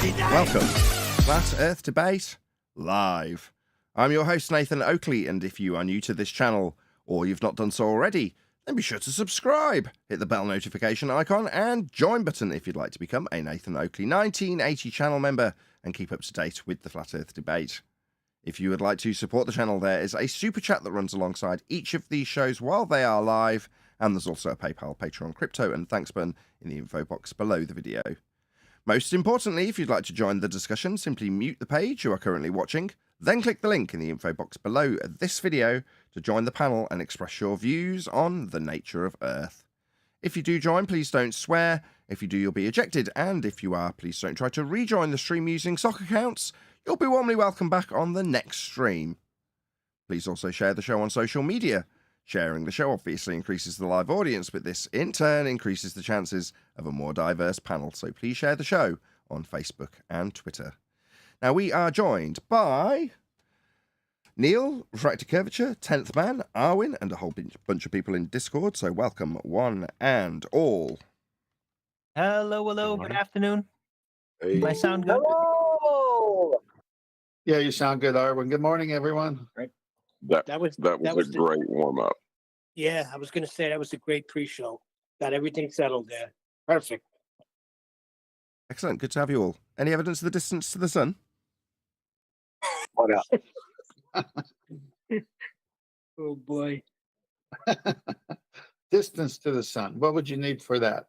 Welcome, Flat Earth Debate Live. I'm your host, Nathan Oakley, and if you are new to this channel, or you've not done so already, then be sure to subscribe, hit the bell notification icon, and join button if you'd like to become a Nathan Oakley 1980 channel member and keep up to date with the Flat Earth Debate. If you would like to support the channel, there is a super chat that runs alongside each of these shows while they are live, and there's also a PayPal, Patreon, crypto, and thanks button in the info box below the video. Most importantly, if you'd like to join the discussion, simply mute the page you are currently watching, then click the link in the info box below this video to join the panel and express your views on the nature of Earth. If you do join, please don't swear. If you do, you'll be ejected, and if you are, please don't try to rejoin the stream using sock accounts. You'll be warmly welcome back on the next stream. Please also share the show on social media. Sharing the show obviously increases the live audience, but this in turn increases the chances of a more diverse panel, so please share the show on Facebook and Twitter. Now we are joined by Neil, Refracted Curvature, 10th Man, Arwin, and a whole bunch of people in Discord, so welcome one and all. Hello, good afternoon. Hey. Do I sound good? Hello. Yeah, you sound good, Arwin. Good morning, everyone. Right. That was a great warm up. Yeah, I was going to say that was a great pre-show. Got everything settled there. Perfect. Excellent, good to have you all. Any evidence of the distance to the sun? What up? Oh boy. Distance to the sun. What would you need for that?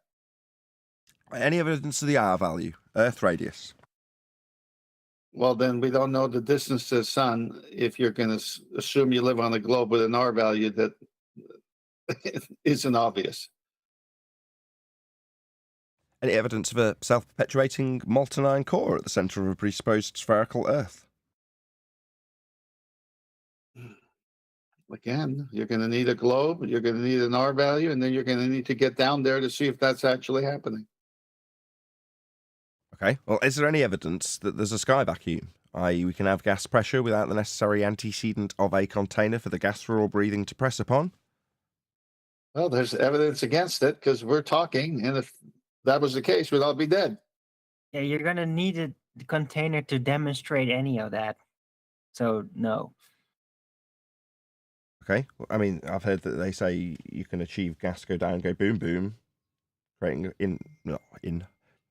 Any evidence of the R value, Earth radius? Well, then we don't know the distance to the sun if you're going to assume you live on a globe with an R value that isn't obvious. Any evidence of a self-perpetuating molten iron core at the center of a presupposed spherical Earth? Again, you're going to need a globe, you're going to need an R value, and then you're going to need to get down there to see if that's actually happening. Okay, well, is there any evidence that there's a sky vacuum, i.e. we can have gas pressure without the necessary antecedent of a container for the gas we're all breathing to press upon? Well, there's evidence against it because we're talking, and if that was the case, we'd all be dead. Yeah, you're gonna need a container to demonstrate any of that. So no. Okay, well, I mean, I've heard that they say you can achieve gas go down, go boom, boom,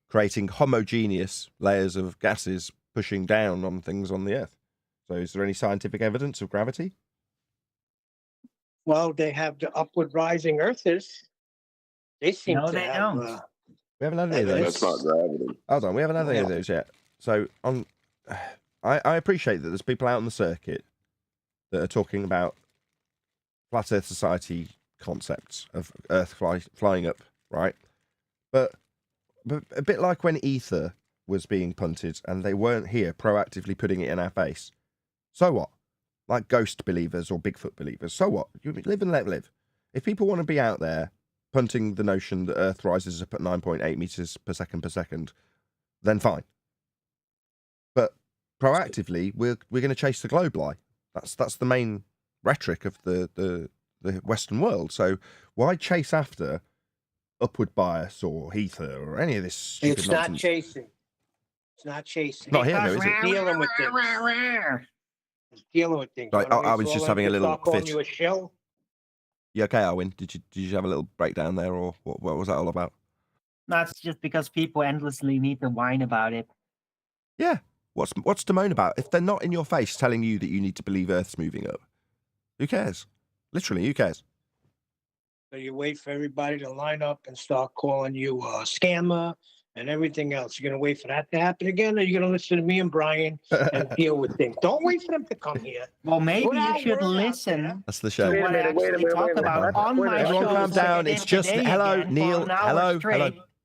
creating homogeneous layers of gases pushing down on things on the Earth. So is there any scientific evidence of gravity? Well, they have the upward rising earthers. They seem No, to they have. don't. We haven't had any of those. That's not gravity. Hold on, we haven't had any of those yet. So I appreciate that there's people out on the circuit that are talking about Flat Earth Society concepts of Earth flying up, right? But a bit like when ether was being punted and they weren't here proactively putting it in our face. So what? Like ghost believers or Bigfoot believers. So what? You live and let live. If people want to be out there punting the notion that Earth rises up at 9.8 meters per second, then fine. But proactively, we're going to chase the globe lie. That's the main rhetoric of the Western world. So why chase after upward bias or ether or any of this stupid It's nonsense? not chasing. It's not chasing. Not here, though, is it? Dealing with things. It's dealing with things. Right, I was just having a little calling fit. you a shill. You okay, Arwin? Did you have a little breakdown there, or what was that all about? That's just because people endlessly need to whine about it. Yeah. What's to moan about? If they're not in your face telling you that you need to believe Earth's moving up, who cares? Literally, who cares? So you wait for everybody to line up and start calling you a scammer and everything else. You're going to wait for that to happen again, or you're going to listen to me and Brian and deal with things. Don't wait for them to come here. Well, maybe Put you our should word out listen there. That's the to show. Wait a what I minute, wait a actually minute, talk wait a about minute. on my Everyone show. calm down. It's just hello, Neil. Hello.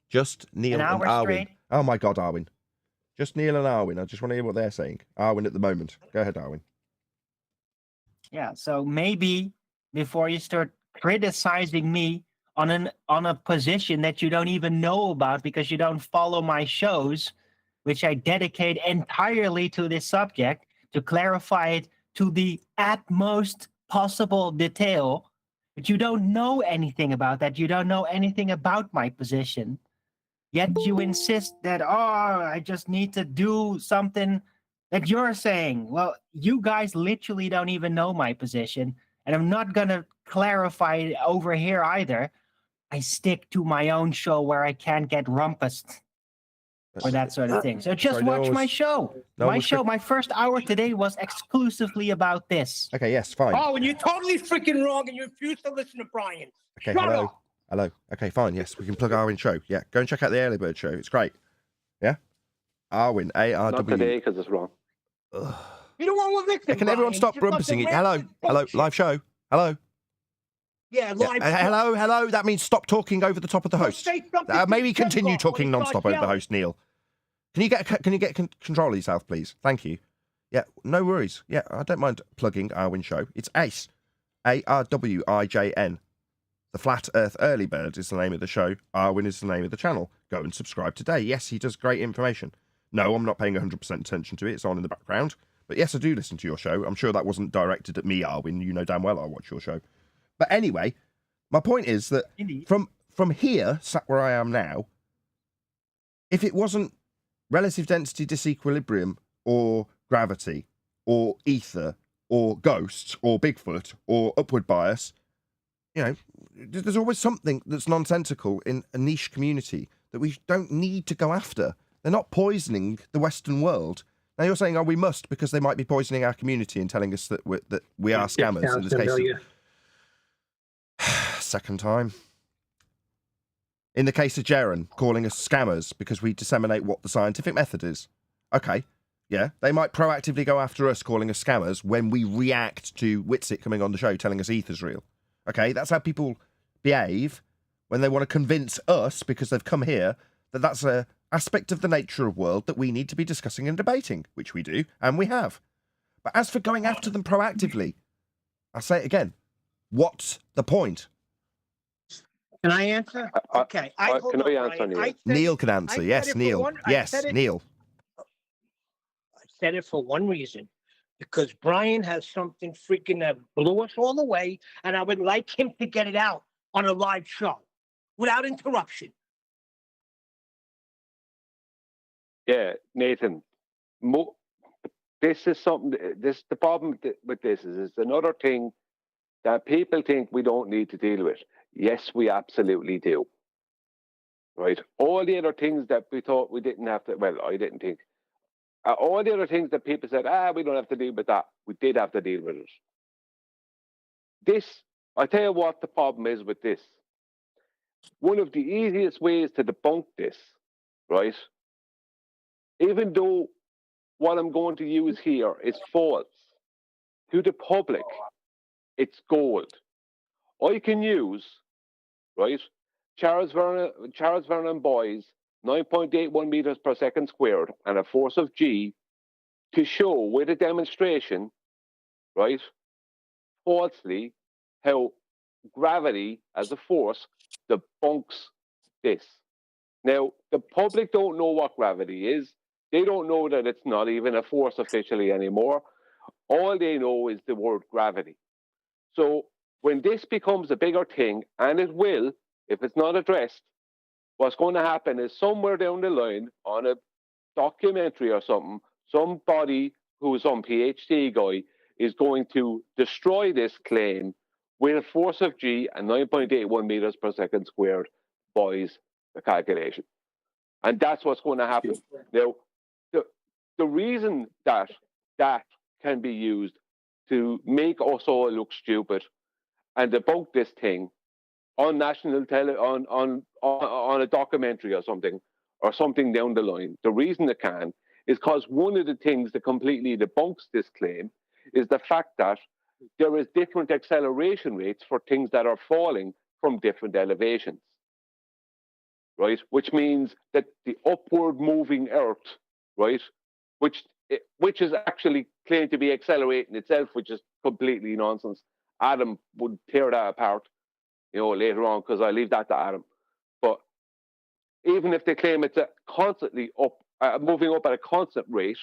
Just Neil and Arwin. Straight. Oh my God, Arwin. Just Neil and Arwin. I just want to hear what they're saying. Arwin at the moment. Go ahead, Arwin. Yeah, so maybe before you start criticizing me on a position that you don't even know about because you don't follow my shows, which I dedicate entirely to this subject to clarify it to the utmost possible detail, but you don't know anything about that. You don't know anything about my position. Yet you insist that, I just need to do something that you're saying. Well, you guys literally don't even know my position, and I'm not going to clarify it over here either. I stick to my own show where I can't get rumpused or that sort of thing. So just Sorry, no watch one my was- show. no one My was show, my first hour today was exclusively about this. Okay, yes, fine. Oh, and you're totally freaking wrong, and you refuse to listen to Brian. Okay, Shut hello. up. Hello. Okay, fine. Yes, we can plug Arwin's show. Yeah, go and check out the Early Bird show. It's great. Yeah? Arwin, A-R-W. Not today because it's wrong. Ugh. You're the one with Victor. Hey, can everyone Brian. stop Just fucking rumpusing it? random Hello, bullshit. live show. Hello. Yeah, Yeah, live. hello. That means stop talking over the top of the host. Say something Maybe to continue Jeff talking when he non-stop starts over the yelling. host, Neil. Can you get control of yourself, please? Thank you. Yeah, no worries. Yeah, I don't mind plugging Arwin show. It's Ace, ARWIJN. The Flat Earth Early Bird is the name of the show. Arwin is the name of the channel. Go and subscribe today. Yes, he does great information. No, I'm not paying 100% attention to it. It's on in the background. But yes, I do listen to your show. I'm sure that wasn't directed at me, Arwin. You know damn well I watch your show. But anyway, my point is that Indeed. from here, sat where I am now, if it wasn't relative density disequilibrium or gravity or ether or ghosts or Bigfoot or upward bias, you know, there's always something that's nonsensical in a niche community that we don't need to go after. They're not poisoning the Western world. Now you're saying, we must because they might be poisoning our community and telling us that we are scammers. In this case, second time. In the case of Jaren, calling us scammers because we disseminate what the scientific method is. Okay, yeah, they might proactively go after us calling us scammers when we react to Witsit coming on the show telling us ether's real. Okay, that's how people behave when they want to convince us, because they've come here, that that's a aspect of the nature of world that we need to be discussing and debating, which we do, and we have. But as for going after them proactively, I'll say it again, what's the point? Can I answer? Okay. Can hold I on, answer, Brian. Neil? I said Neil it- can I answer. said Yes, it for Neil. one- I Yes, said it- Neil. I said it for one reason. Because Brian has something freaking that blew us all away, and I would like him to get it out on a live show without interruption. Yeah, Nathan. This is something. The problem with this is it's another thing that people think we don't need to deal with. Yes, we absolutely do. Right. All the other things that we thought we didn't have to. Well, I didn't think. All the other things that people said, we don't have to deal with that. We did have to deal with it. This, I tell you what the problem is with this. One of the easiest ways to debunk this, right? Even though what I'm going to use here is false, to the public, it's gold. I can use, right, Charles Vernon Boy's 9.81 meters per second squared and a force of G to show with a demonstration, right, falsely, how gravity as a force debunks this. Now, the public don't know what gravity is. They don't know that it's not even a force officially anymore. All they know is the word gravity. So when this becomes a bigger thing, and it will, if it's not addressed, what's going to happen is somewhere down the line on a documentary or something, somebody who's some PhD guy is going to destroy this claim with a force of G and 9.81 meters per second squared boys the calculation. And that's what's going to happen. Now, the reason that can be used to make us all look stupid and debunk this thing on national on a documentary or something down the line. The reason it can is because one of the things that completely debunks this claim is the fact that there is different acceleration rates for things that are falling from different elevations, right? Which means that the upward moving Earth, right, which is actually claimed to be accelerating itself, which is completely nonsense. Adam would tear that apart, later on, because I leave that to Adam. But even if they claim it's constantly moving up at a constant rate,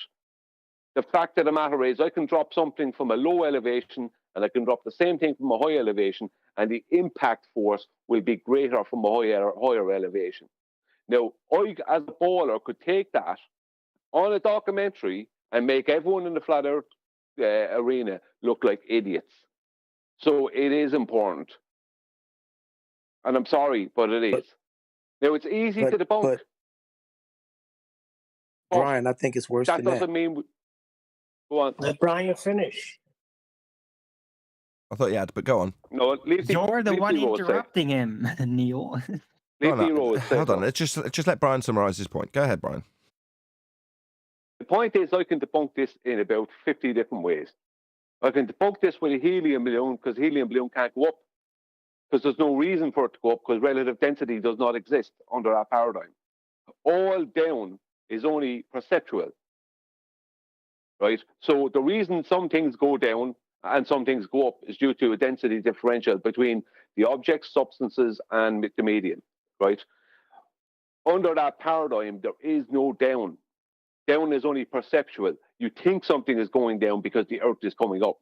the fact of the matter is I can drop something from a low elevation and I can drop the same thing from a high elevation, and the impact force will be greater from a higher elevation. Now, I, as a bowler, could take that on a documentary and make everyone in the flat earth arena look like idiots. So it is important. And I'm sorry, but it is. Now, it's easy to debunk. But Brian, I think it's worse that than doesn't that. mean... Go on. Let Brian finish. I thought you had, but go on. No, leave You're the leave one Rose say. interrupting him, Neil. Leave Oh, no, Rose say hold on. first. Just let Brian summarise his point. Go ahead, Brian. The point is, I can debunk this in about 50 different ways. I can debunk this with a helium balloon because helium balloon can't go up because there's no reason for it to go up because relative density does not exist under that paradigm. All down is only perceptual, right? So the reason some things go down and some things go up is due to a density differential between the objects, substances, and the medium, right? Under that paradigm, there is no down. Down is only perceptual. You think something is going down because the Earth is coming up,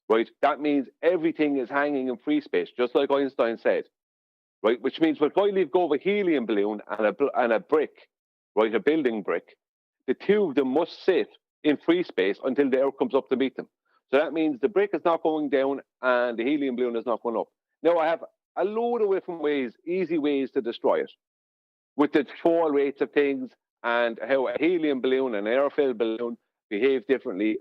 right? That means everything is hanging in free space, just like Einstein said, right? Which means if I leave go of a helium balloon and a brick, right, a building brick, the two of them must sit in free space until the Earth comes up to meet them. So that means the brick is not going down and the helium balloon is not going up. Now, I have a load of different ways, easy ways to destroy it, with the fall rates of things, and how a helium balloon and an air-filled balloon behave differently.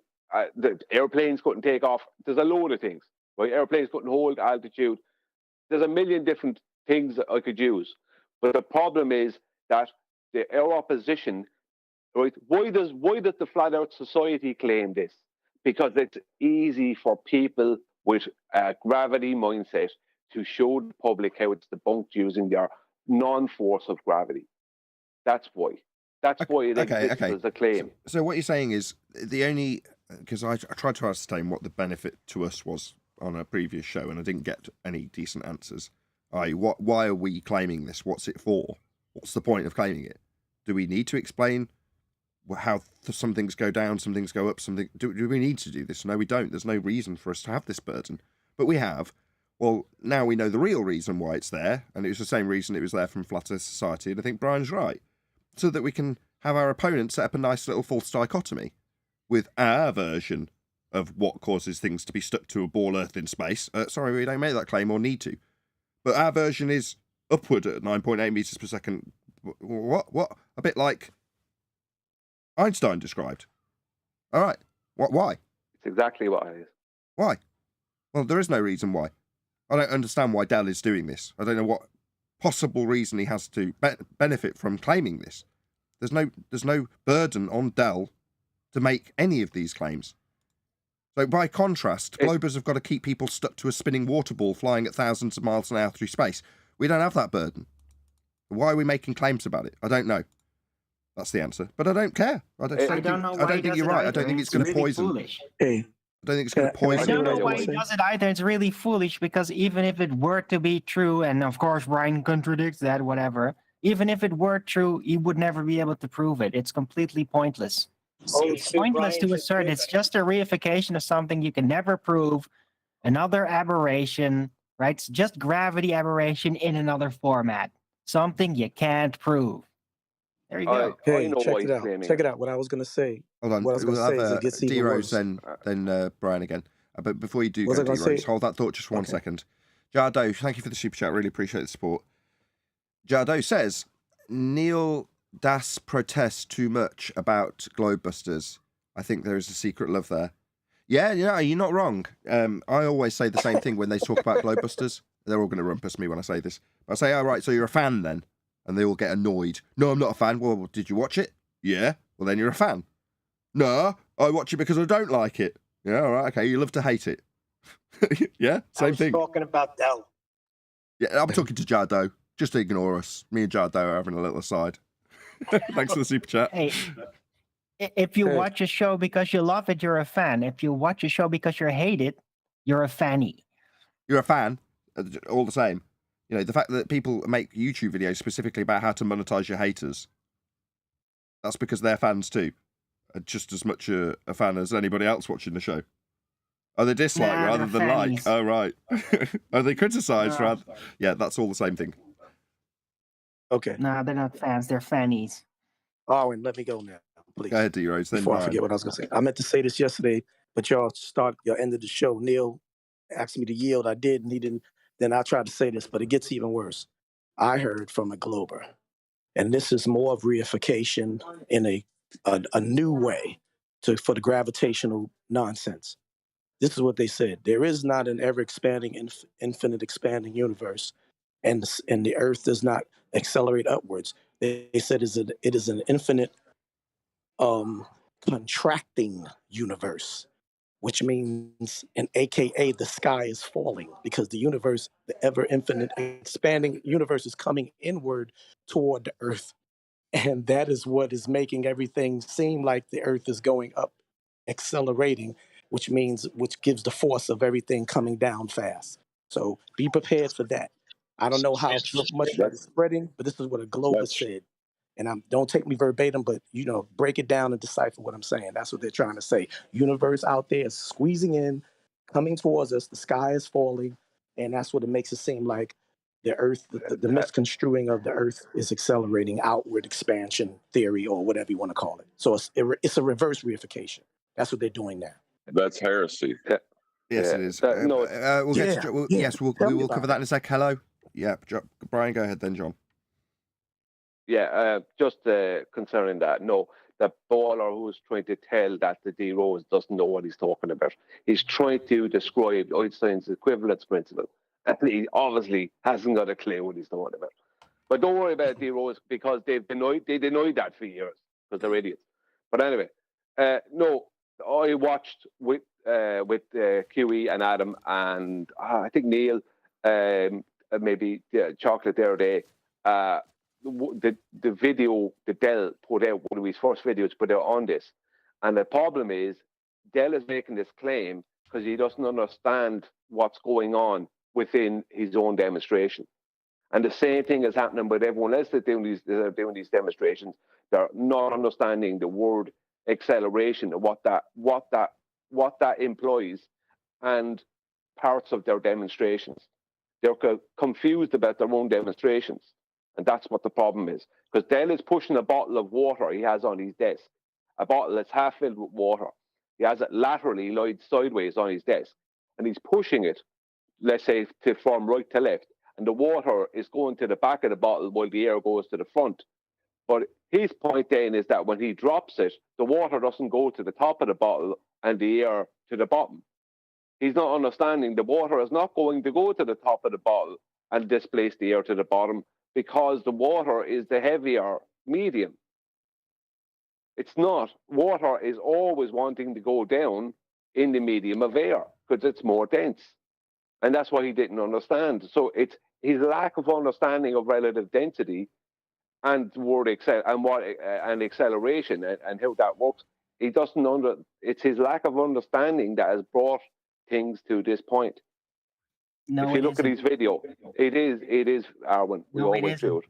The airplanes couldn't take off. There's a load of things, right? Airplanes couldn't hold altitude. There's a million different things that I could use. But the problem is that our opposition, right? Why does the Flat Earth Society claim this? Because it's easy for people with a gravity mindset to show the public how it's debunked using their non-force of gravity. That's why. That's why it exists as a claim. So what you're saying is the only, because I tried to ascertain what the benefit to us was on a previous show, and I didn't get any decent answers. Why are we claiming this? What's it for? What's the point of claiming it? Do we need to explain how some things go down, some things go up, do we need to do this? No, we don't. There's no reason for us to have this burden. But we have. Well, now we know the real reason why it's there, and it was the same reason it was there from Flat Earth Society, and I think Brian's right. So that we can have our opponent set up a nice little false dichotomy with our version of what causes things to be stuck to a ball Earth in space. Sorry, we don't make that claim or need to. But our version is upward at 9.8 meters per second. What? A bit like Einstein described. All right. Why? It's exactly what it is. Why? Well, there is no reason why. I don't understand why Dell is doing this. I don't know what possible reason he has to benefit from claiming this. There's no burden on Dell to make any of these claims. So by contrast, Globers have got to keep people stuck to a spinning water ball flying at thousands of miles an hour through space. We don't have that burden. Why are we making claims about it? I don't know. That's the answer. But I don't care. I don't think you're right. I don't think it's going to poison. Foolish. Hey, I don't think it's going to poison. I don't know why what he I'm does it either. It's really foolish because even if it were to be true, and of course Brian contradicts that, whatever, even if it were true, he would never be able to prove it. It's completely pointless. It's pointless to assert. It's just a reification of something you can never prove. Another aberration, right? It's just gravity aberration in another format. Something you can't prove. There you go. Hey, check it out. Check it out. What I was going to say. Hold on. What I was going to say is it gets even D-Rose, worse. then Brian again. But before you do What go, was I gonna D-Rose, say? hold that thought just for 1 second. Jardo, thank you for the super chat. Really appreciate the support. Jardo says, Neil Das protests too much about Globebusters. I think there is a secret love there. Yeah, you're not wrong. I always say the same thing when they talk about Globebusters. They're all going to rumpus me when I say this. But I say, all right, so you're a fan then? And they all get annoyed. No, I'm not a fan. Well, did you watch it? Yeah. Well, then you're a fan. No, I watch it because I don't like it. Yeah, all right, okay. You love to hate it. Yeah, same thing. Talking about Dell. Yeah, I'm talking to Jardo. Just ignore us. Me and Jardo are having a little aside. Thanks for the super chat. Hey, if you watch a show because you love it, you're a fan. If you watch a show because you hate it, you're a fanny. You're a fan, all the same. You know, the fact that people make YouTube videos specifically about how to monetize your haters, that's because they're fans too. Just as much a fan as anybody else watching the show. Oh, they dislike rather than fannies. like. Oh, right. Oh, they criticize rather. Yeah, that's all the same thing. Okay. Nah, they're not fans. They're fannies. Oh, and let me go now, please. Go ahead, D-Rose. Then Before I Brian. forget what I was going to say. I meant to say this yesterday, but y'all ended the show. Neil asked me to yield. I did, and he didn't. Then I tried to say this, but it gets even worse. I heard from a Glober, and this is more of reification in a new way for the gravitational nonsense. This is what they said. There is not an ever-expanding, infinite expanding universe, and the Earth does not accelerate upwards. They said it is an infinite contracting universe, which means, and AKA the sky is falling because the universe, the ever infinite expanding universe is coming inward toward the Earth. And that is what is making everything seem like the Earth is going up, accelerating, which gives the force of everything coming down fast. So be prepared for that. I don't know how much that is spreading, but this is what a Globus said. And don't take me verbatim, but break it down and decipher what I'm saying. That's what they're trying to say. Universe out there is squeezing in, coming towards us. The sky is falling, and that's what it makes it seem like. The Earth, the misconstruing of the Earth is accelerating, outward expansion theory, or whatever you want to call it. So it's a reverse reification. That's what they're doing now. That's heresy. Yes, it is. Yes, we will cover that in a sec. Hello. Yeah, Brian, go ahead then, John. Yeah, just concerning that, no, the baller who's trying to tell that the D Rose doesn't know what he's talking about. He's trying to describe Einstein's equivalence principle, and he obviously hasn't got a clue what he's talking about. But don't worry about D Rose because they denied that for years because they're idiots. But anyway, no, I watched with QE and Adam and I think Neil, maybe Chocolate the other day. The video that Dell put out, one of his first videos put out on this. And the problem is Dell is making this claim because he doesn't understand what's going on within his own demonstration. And the same thing is happening with everyone else that are doing these demonstrations. They're not understanding the word acceleration and what that implies and parts of their demonstrations. They're confused about their own demonstrations. And that's what the problem is. Because Dell is pushing a bottle of water he has on his desk, a bottle that's half filled with water. He has it laterally laid sideways on his desk. And he's pushing it, let's say, from right to left. And the water is going to the back of the bottle while the air goes to the front. But his point then is that when he drops it, the water doesn't go to the top of the bottle and the air to the bottom. He's not understanding the water is not going to go to the top of the bottle and displace the air to the bottom, because the water is the heavier medium. It's not. Water is always wanting to go down in the medium of air because it's more dense. And that's what he didn't understand. So it's his lack of understanding of relative density and word and acceleration and how that works. He doesn't it's his lack of understanding that has brought things to this point. No, if you look at his video, it is Arwen. We always do it.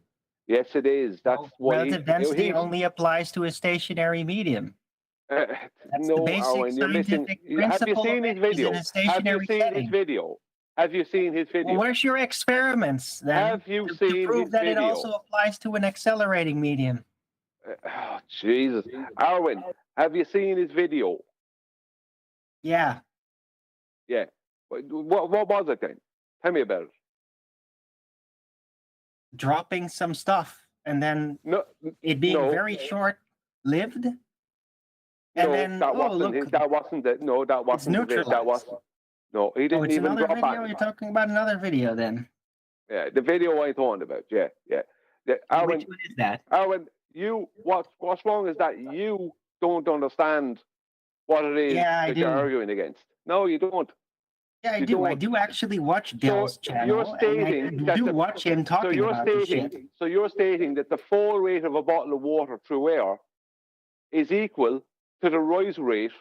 Yes, it is. That's why relative density only applies to a stationary medium. That's no, the basic Arwen, you're missing. Have you seen his video? Have you seen his video? Have you seen his video? Well, where's your experiments then? Have you seen to prove his that video? It also applies to an accelerating medium? Oh, Jesus, Arwen, have you seen his video? Yeah. Yeah. What was it then? Tell me about it. Dropping some stuff and then it being very short-lived. And then that wasn't it. That wasn't it. No, that wasn't it. That wasn't. No, he didn't even drop it. You're talking about another video then. Yeah, the video I'm talking about. Yeah. Arwen, which one is that? Arwen, what's wrong is that you don't understand what it is that you're arguing against. No, you don't. Yeah, I do. I do actually watch Dell's channel. You're stating I do watch him talking about this shit. So you're stating that the fall rate of a bottle of water through air is equal to the rise rate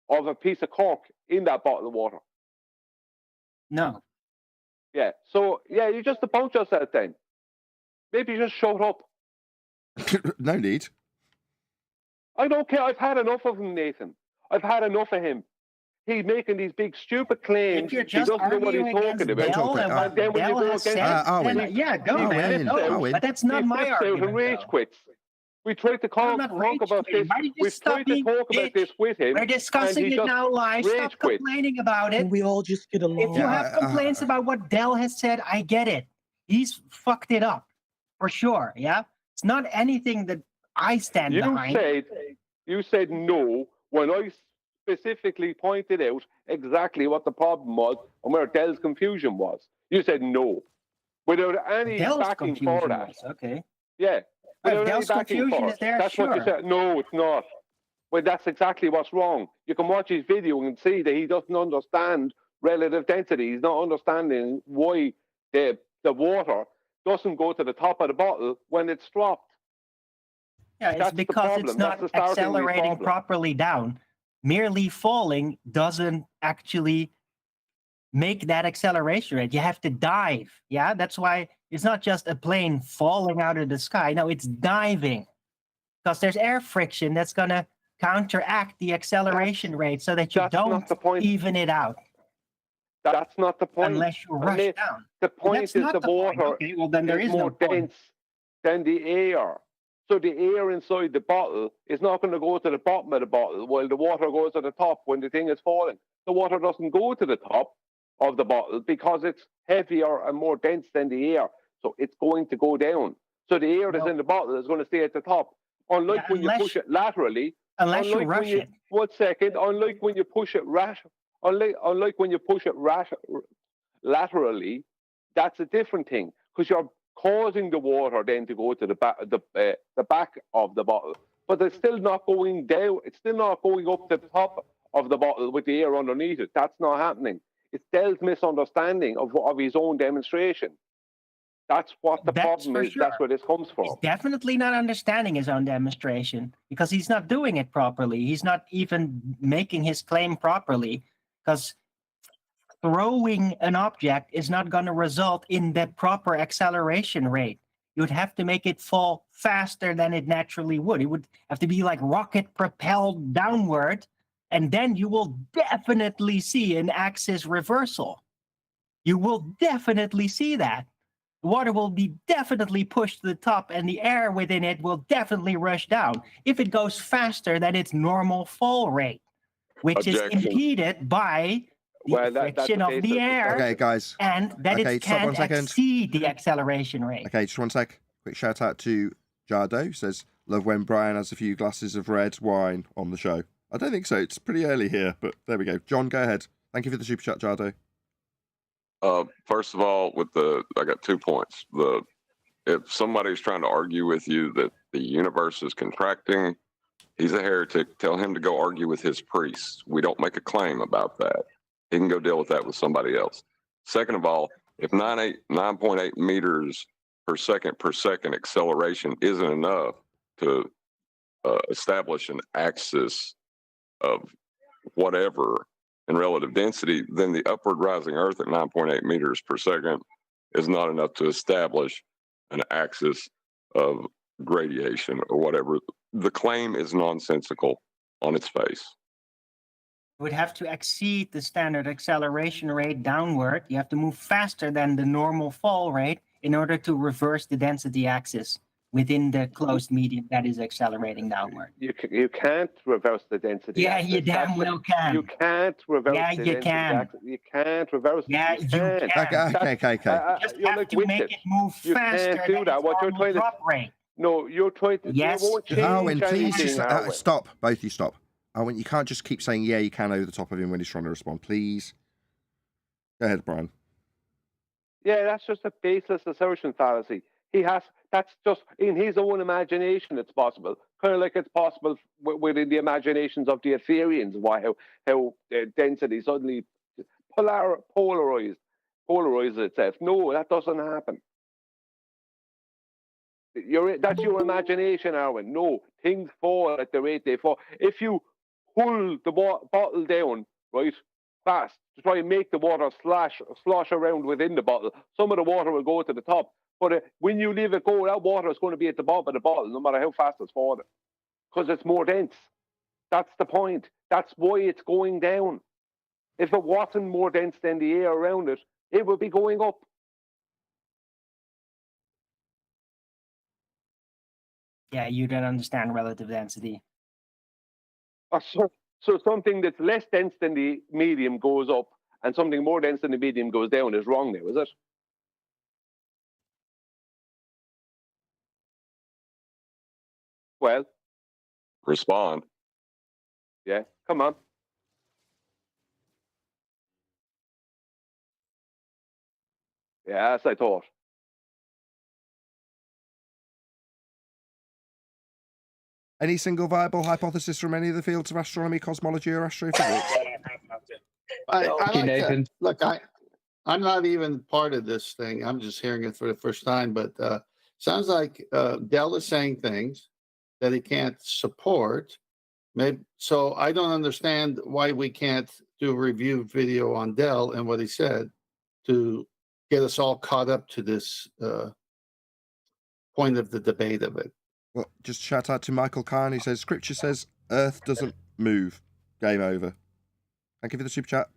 of a piece of cork in that bottle of water. No. Yeah. So you just debunked yourself then. Maybe you just shut up. No need. I don't care. I've had enough of him, Nathan. I've had enough of him. he's making these big stupid claims. If you're He just doesn't know what he's arguing against talking about. Bell and what And then when you Bell go has against said, Arwin. then yeah, go Arwin, at it. Arwin. But that's not he my flips out argument. and rage though. quits. We tried to I'm not talk rage about quitting. this. Why did you We stop tried to being talk bitch? about this with him. We're and discussing he it just now live. rage Stop quit. complaining about Can it. we all just get along? If you have complaints about what Dell has said, I get it. He's fucked it up for sure. Yeah, it's not anything that I stand behind. You said no when I specifically pointed out exactly what the problem was and where Dell's confusion was. You said no without any Dell's backing confusion for that. was, okay. Yeah. If Without any Dell's backing confusion for is it. there, That's what you sure. said. No, it's not. Well, that's exactly what's wrong. You can watch his video and see that he doesn't understand relative density. He's not understanding why the water doesn't go to the top of the bottle when it's dropped. Yeah, it's That's the because problem. it's That's not the starting accelerating problem. properly down. Merely falling doesn't actually make that acceleration rate. You have to dive. Yeah, that's why it's not just a plane falling out of the sky. No, it's diving because there's air friction that's going to counteract the acceleration rate so that you That's don't not the point. even it out That's not the point. unless you rush mean, down. The point That's is not the the point. water Okay, well, then there is is no more point. dense than the air. So the air inside the bottle is not going to go to the bottom of the bottle while the water goes to the top when the thing is falling. The water doesn't go to the top of the bottle because it's heavier and more dense than the air. So it's going to go down. So the air that's in the bottle is going to stay at the top. Unlike when you push it laterally. Unless you rush it. 1 second. Unlike when you push it unlike when you push it laterally, that's a different thing because you're causing the water then to go to the back of the bottle, but it's still not going down. It's still not going up to the top of the bottle with the air underneath it. That's not happening. It's Dell's misunderstanding of his own demonstration. That's what the problem is. Sure. That's where this comes from. He's definitely not understanding his own demonstration because he's not doing it properly. He's not even making his claim properly because throwing an object is not going to result in the proper acceleration rate. You would have to make it fall faster than it naturally would. It would have to be like rocket propelled downward, and then you will definitely see an axis reversal. You will definitely see that. The water will be definitely pushed to the top, and the air within it will definitely rush down. If it goes faster than its normal fall rate, which is impeded by the friction of the air, okay, guys, and that it can't exceed the acceleration rate. Okay, just 1 sec. Quick shout out to Jardo. Says, love when Brian has a few glasses of red wine on the show. I don't think so. It's pretty early here, but there we go. John, go ahead. Thank you for the super chat, Jardo. First of all, I got 2 points. If somebody's trying to argue with you that the universe is contracting, he's a heretic. Tell him to go argue with his priests. We don't make a claim about that. He can go deal with that with somebody else. Second of all, if 9.8 meters per second acceleration isn't enough to establish an axis of whatever in relative density, then the upward rising Earth at 9.8 meters per second is not enough to establish an axis of radiation or whatever. The claim is nonsensical on its face. You would have to exceed the standard acceleration rate downward. You have to move faster than the normal fall rate in order to reverse the density axis within the closed medium that is accelerating downward. You can't reverse the density. Yeah, axis. you damn well can. You can't reverse yeah, the you density can. axis. You can't reverse it. Yeah, you can. Okay. You just have to make it move faster can't do than that. its What you're normal trying to drop rate. No, you're trying to. Yes. You won't change Arwin, please anything, just Arwin. stop. Both of you stop. Arwin, you can't just keep saying, yeah, you can over the top of him when he's trying to respond. Please. Go ahead, Brian. Yeah, that's just a baseless assertion fallacy. That's just in his own imagination it's possible. Kind of like it's possible within the imaginations of the Ethereans, how density suddenly polarizes itself. No, that doesn't happen. That's your imagination, Arwin. No, things fall at the rate they fall. If you pull the bottle down, right, fast, to try and make the water slosh around within the bottle, some of the water will go to the top. But when you leave it go, that water is going to be at the bottom of the bottle, no matter how fast it's falling, because it's more dense. That's the point. That's why it's going down. If it wasn't more dense than the air around it, it would be going up. Yeah, you don't understand relative density. So something that's less dense than the medium goes up, and something more dense than the medium goes down is wrong now, is it? Well, Respond. yeah, come on. Yeah, as I thought. Any single viable hypothesis from any of the fields of astronomy, cosmology, or astrophysics? I like Nathan. that. Look, I'm not even part of this thing. I'm just hearing it for the first time, but sounds like Dell is saying things that he can't support. Maybe so. I don't understand why we can't do a review video on Dell and what he said to get us all caught up to this point of the debate of it. Well, just shout out to Michael Kahn. He says, Scripture says Earth doesn't move. Game over. Thank you for the super chat.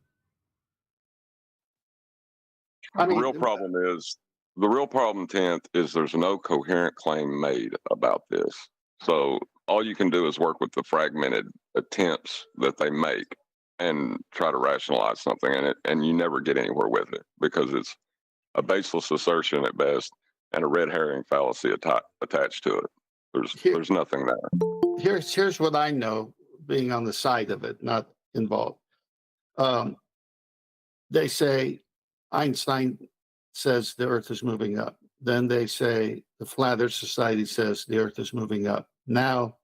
I mean, The real problem, 10th, is there's no coherent claim made about this. So all you can do is work with the fragmented attempts that they make and try to rationalize something in it, and you never get anywhere with it because it's a baseless assertion at best and a red herring fallacy attached to it. There's nothing there. Here's what I know, being on the side of it, not involved. They say Einstein says the Earth is moving up. Then they say the Flat Earth Society says the Earth is moving up. Now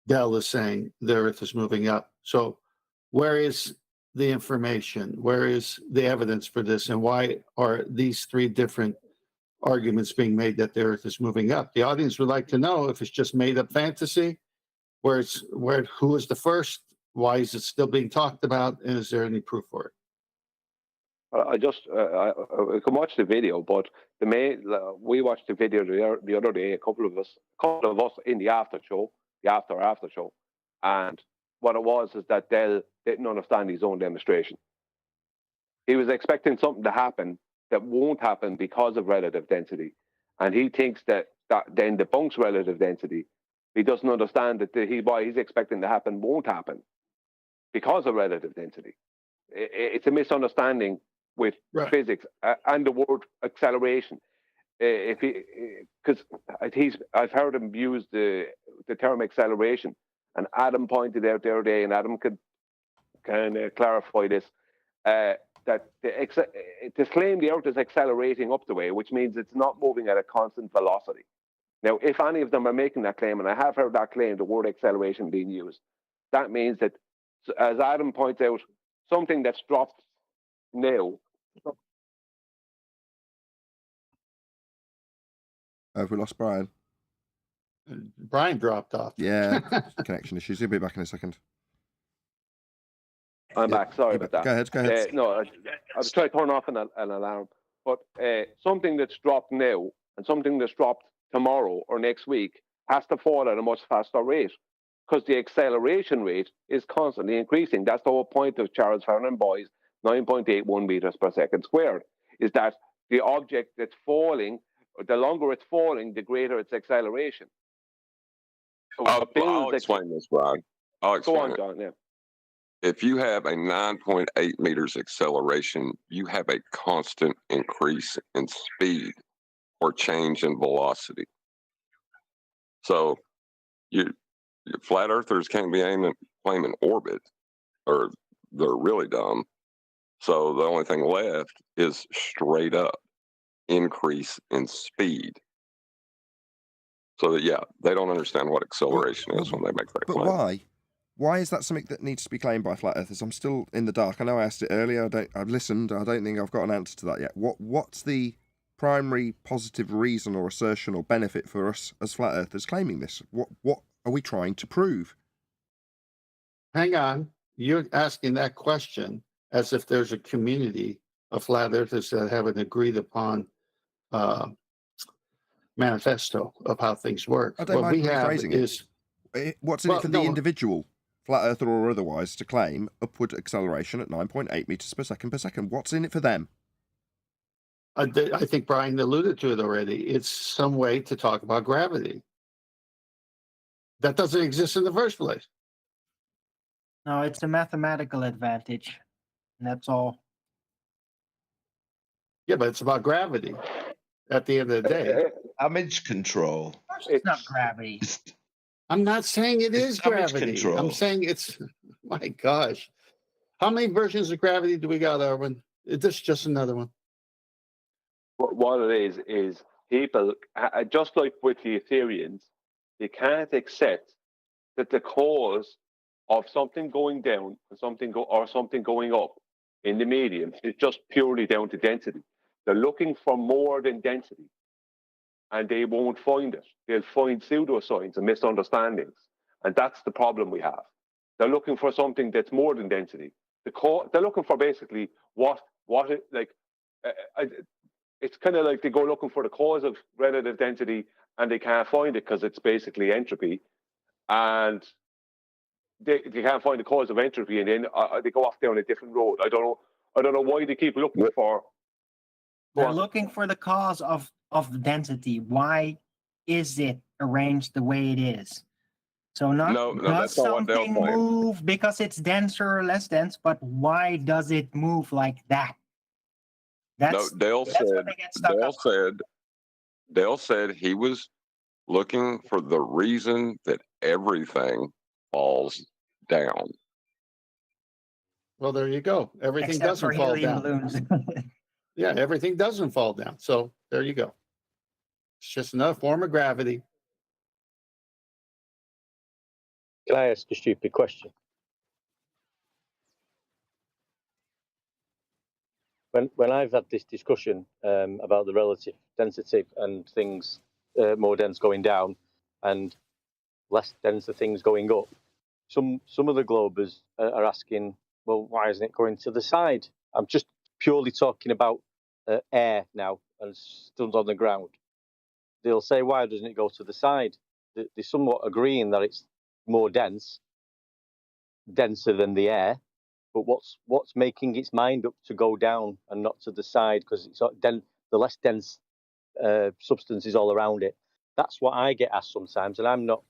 Dell is saying the Earth is moving up. So where is the information? Where is the evidence for this? And why are these three different arguments being made that the Earth is moving up? The audience would like to know if it's just made up fantasy, who is the first, why is it still being talked about, and is there any proof for it? I can watch the video, but we watched the video the other day. A couple of us in the after show, and what it was is that Dell didn't understand his own demonstration. He was expecting something to happen that won't happen because of relative density, and he thinks that then debunks relative density. He doesn't understand that why he's expecting to happen won't happen because of relative density. It's a misunderstanding with physics and the word acceleration. Because I've heard him use the term acceleration, and Adam pointed out the other day, and Adam can clarify this, that to claim the Earth is accelerating up the way, which means it's not moving at a constant velocity. Now, if any of them are making that claim, and I have heard that claim, the word acceleration being used, that means that, as Adam points out, something that's dropped now. Have we lost Brian? Brian dropped off. Yeah, connection issues. He'll be back in a second. I'm back. Sorry about that. Go ahead. No, I was trying to turn off an alarm. But something that's dropped now and something that's dropped tomorrow or next week has to fall at a much faster rate because the acceleration rate is constantly increasing. That's the whole point of Charles Fehrenbach's 9.81 meters per second squared, is that the object that's falling, the longer it's falling, the greater its acceleration. So I'll explain this, Brian. Go on, John. Yeah. If you have a 9.8 meters acceleration, you have a constant increase in speed or change in velocity. So your flat earthers can't be claiming orbit, or they're really dumb. So the only thing left is straight up increase in speed. So that, yeah, they don't understand what acceleration is when they make that claim. But why? Why is that something that needs to be claimed by flat earthers? I'm still in the dark. I know I asked it earlier. I've listened. I don't think I've got an answer to that yet. What's the primary positive reason or assertion or benefit for us as flat earthers claiming this? What are we trying to prove? Hang on. You're asking that question as if there's a community of flat earthers that have an agreed upon manifesto of how things work. I don't mind rephrasing it. What's in it for the individual flat earther or otherwise, to claim upward acceleration at 9.8 meters per second. What's in it for them? I think Brian alluded to it already. It's some way to talk about gravity. That doesn't exist in the first place. No, it's a mathematical advantage. And that's all. Yeah, but it's about gravity at the end of the day. Damage control. Of course it's not gravity. I'm not saying it It's is damage gravity. control. I'm saying it's, my gosh. How many versions of gravity do we got, Arwin? Is this just another one? What it is people, just like with the Ethereans, they can't accept that the cause of something going down and something going up in the medium is just purely down to density. They're looking for more than density, and they won't find it. They'll find pseudoscience and misunderstandings, and that's the problem we have. They're looking for something that's more than density. They're looking for basically it's kind of like they go looking for the cause of relative density and they can't find it because it's basically entropy, and they can't find the cause of entropy, and then they go off down a different road. I don't know why they keep looking for. They're looking for the cause of density. Why is it arranged the way it is? So not No, does that's not what they'll something claim. move because it's denser or less dense, but why does it move like that? That's Dale what they get stuck up on. Dale said he was looking for the reason that everything falls down. Well, there you go. Everything Except for doesn't fall helium down. balloons. Yeah, everything doesn't fall down. So there you go. It's just another form of gravity. Can I ask a stupid question? When I've had this discussion about the relative density and things more dense going down and less denser things going up, some of the globers are asking, well, why isn't it going to the side? I'm just purely talking about air now and stuff on the ground. They'll say, why doesn't it go to the side? They're somewhat agreeing that it's more denser than the air, but what's making its mind up to go down and not to the side? Because it's the less dense substances all around it. That's what I get asked sometimes, and I'm not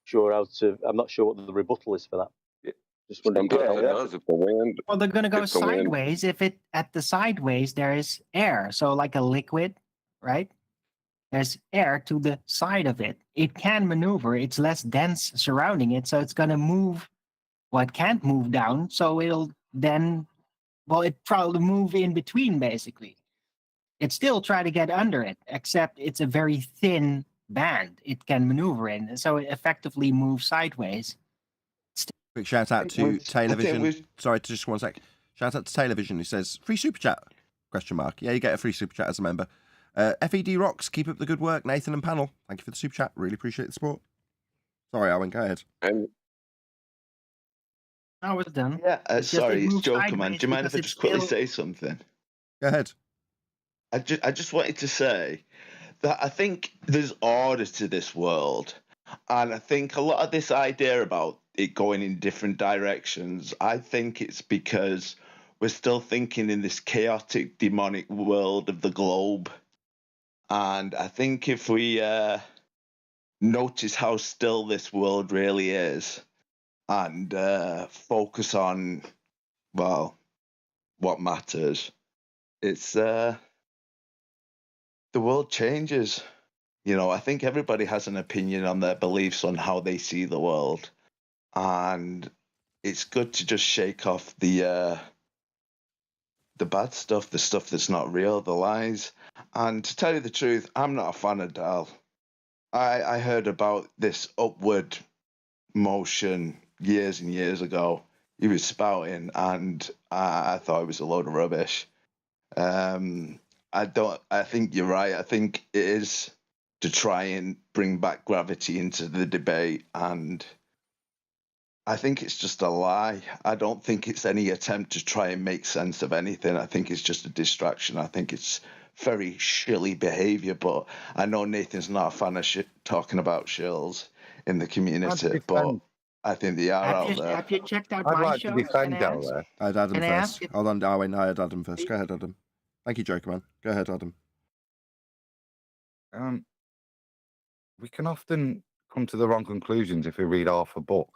sure what the rebuttal is for that. Just wondering. Sometimes it does if the wind. Well, they're going to go If the wind- sideways if it at the sideways there is air. So like a liquid, right? There's air to the side of it. It can maneuver. It's less dense surrounding it, so it's going to move. Well, it can't move down, so it'll then, well, it probably move in between basically. It still try to get under it, except it's a very thin band it can maneuver in, so it effectively moves sideways. Quick shout out to I think Taylorvision. we've- Sorry, just 1 sec. Shout out to Taylorvision, who says free super chat? Question mark. Yeah, you get a free super chat as a member. FED rocks. Keep up the good work, Nathan and panel. Thank you for the super chat. Really appreciate the support. Sorry, Owen, go ahead. And I was done. Yeah, It's just sorry, it it's moves Joker, man. sideways Do you mind if because I it's just quickly still- say something? Go ahead. I just wanted to say that I think there's order to this world, and I think a lot of this idea about it going in different directions, I think it's because we're still thinking in this chaotic, demonic world of the globe. And I think if we notice how still this world really is and focus on, well, what matters, it's the world changes. You know, I think everybody has an opinion on their beliefs on how they see the world. And it's good to just shake off the bad stuff, the stuff that's not real, the lies. And to tell you the truth, I'm not a fan of Dal. I heard about this upward motion years and years ago. He was spouting, and I thought it was a load of rubbish. I think you're right. I think it is to try and bring back gravity into the debate, and I think it's just a lie. I don't think it's any attempt to try and make sense of anything. I think it's just a distraction. I think it's very shilly behaviour, but I know Nathan's not a fan of talking about shills in the community, but I think they are out there. Have you checked out I'd my like to shows? defend Can I Del ask? there. I had Adam Can I first. ask if- Hold on. Oh, wait, no, I had Adam first. Go ahead, Adam. Thank you, Joker Man. Go ahead, Adam. We can often come to the wrong conclusions if we read half a book.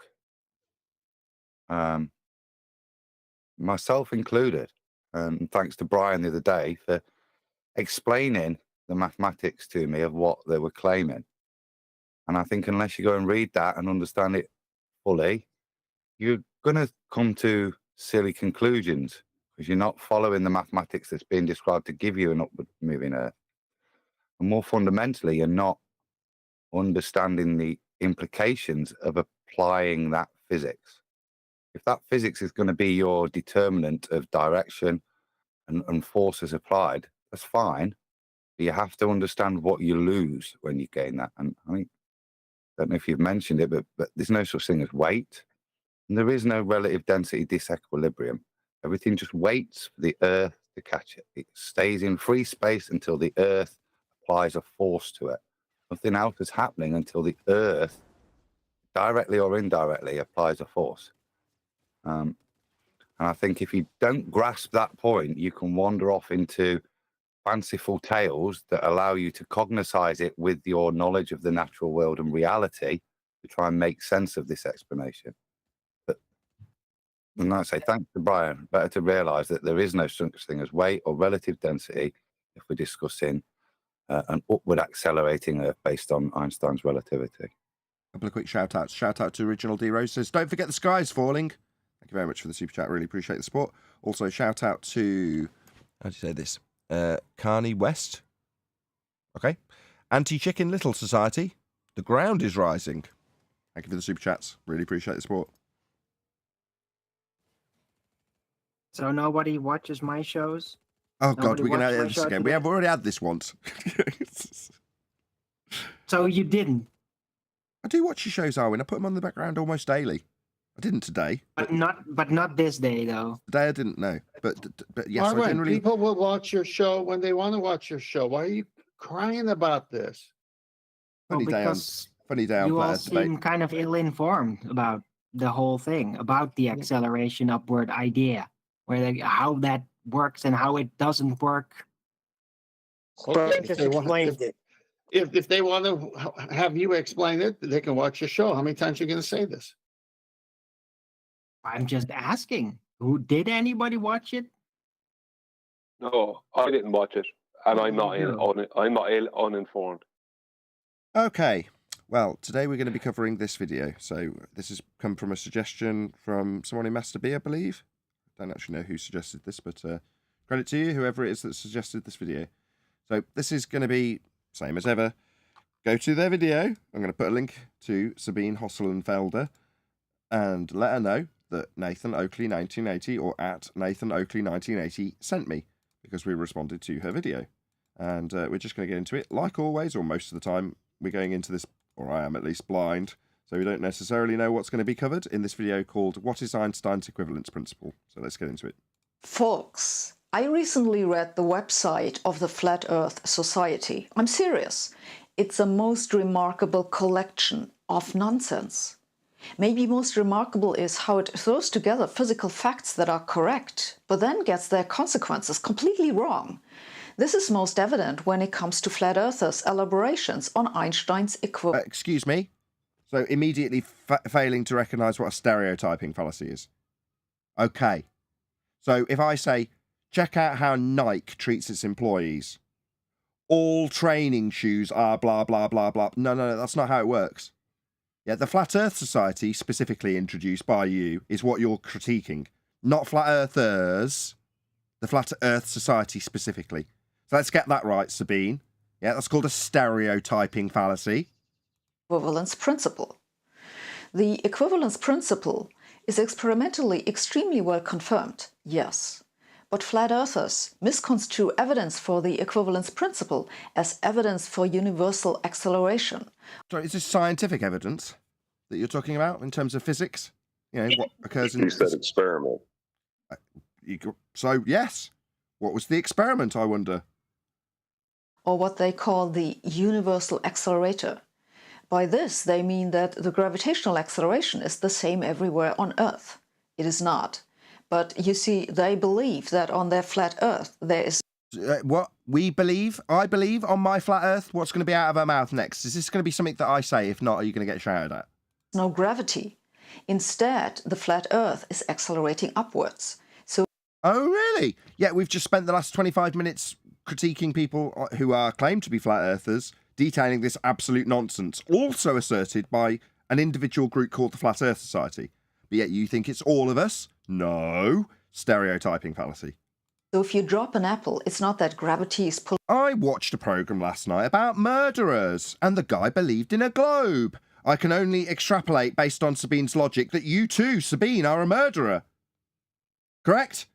Myself included. And thanks to Brian the other day for explaining the mathematics to me of what they were claiming. And I think unless you go and read that and understand it fully, you're going to come to silly conclusions because you're not following the mathematics that's being described to give you an upward moving Earth. And more fundamentally, you're not understanding the implications of applying that physics. If that physics is going to be your determinant of direction and forces applied, that's fine. But you have to understand what you lose when you gain that. And I think, I don't know if you've mentioned it, but there's no such thing as weight. And there is no relative density disequilibrium. Everything just waits for the Earth to catch it. It stays in free space until the Earth applies a force to it. Nothing else is happening until the Earth, directly or indirectly, applies a force. And I think if you don't grasp that point, you can wander off into fanciful tales that allow you to cognitize it with your knowledge of the natural world and reality to try and make sense of this explanation. But, and I say, thanks to Brian, better to realize that there is no such thing as weight or relative density if we're discussing an upward accelerating Earth based on Einstein's relativity. A couple of quick shout outs. Shout out to Original D Rose says, don't forget the sky is falling. Thank you very much for the super chat. Really appreciate the support. Also, shout out to, how do you say this? Carney West. Okay. Anti-Chicken Little Society. The ground is rising. Thank you for the super chats. Really appreciate the support. So nobody watches my shows? Oh, God, Nobody we're going to watched my have this show again. We today? have already had this once. So you didn't, I do watch your shows, Arwen. I put them on the background almost daily. I didn't today. but not this day though. Today I didn't know. But yes, I Arwen, generally... people will watch your show when they want to watch your show. Why are you crying about this? Funny day on Because Player you all Debate. seem kind of ill-informed about the whole thing, about the acceleration upward idea, how that works and how it doesn't work. Brian If just they want- explained it. If they want to have you explain it, they can watch your show. How many times are you going to say this? I'm just asking. Did anybody watch it? No, I didn't watch it, and I'm not No. uninformed. Okay. Well, today we're going to be covering this video. So this has come from a suggestion from someone in Master B, I believe. I don't actually know who suggested this, but credit to you, whoever it is that suggested this video. So this is going to be, same as ever, go to their video. I'm going to put a link to Sabine Hossenfelder and let her know that Nathan Oakley 1980 or at Nathan Oakley 1980 sent me because we responded to her video. And we're just going to get into it. Like always, or most of the time, we're going into this, or I am at least, blind. So we don't necessarily know what's going to be covered in this video called What is Einstein's Equivalence Principle? So let's get into it. Folks, I recently read the website of the Flat Earth Society. I'm serious. It's a most remarkable collection of nonsense. Maybe most remarkable is how it throws together physical facts that are correct, but then gets their consequences completely wrong. This is most evident when it comes to flat earthers' elaborations on Einstein's equivalence. Excuse me? So immediately failing to recognise what a stereotyping fallacy is. Okay. So if I say, check out how Nike treats its employees. All training shoes are blah, blah, blah, blah. No, that's not how it works. Yeah, the Flat Earth Society, specifically introduced by you, is what you're critiquing. Not Flat Earthers. The Flat Earth Society specifically. So let's get that right, Sabine. Yeah, that's called a stereotyping fallacy. Equivalence principle. The equivalence principle is experimentally extremely well confirmed, yes. But flat earthers misconstrue evidence for the equivalence principle as evidence for universal acceleration. So is this scientific evidence that you're talking about in terms of physics? You know, what occurs in... He said experiment. So, yes. What was the experiment, I wonder? Or what they call the universal accelerator. By this, they mean that the gravitational acceleration is the same everywhere on Earth. It is not. But you see, they believe that on their flat Earth there is What I believe on my flat Earth. What's going to be out of her mouth next? Is this going to be something that I say? If not, are you going to get shouted at? no gravity. Instead, the flat Earth is accelerating upwards. So, Oh, really? Yeah, we've just spent the last 25 minutes critiquing people who are claimed to be flat earthers, detailing this absolute nonsense, also asserted by an individual group called the Flat Earth Society. But yet you think it's all of us? No. Stereotyping fallacy. so if you drop an apple, it's not that gravity is pulling. I watched a programme last night about murderers, and the guy believed in a globe. I can only extrapolate based on Sabine's logic that you too, Sabine, are a murderer. Correct?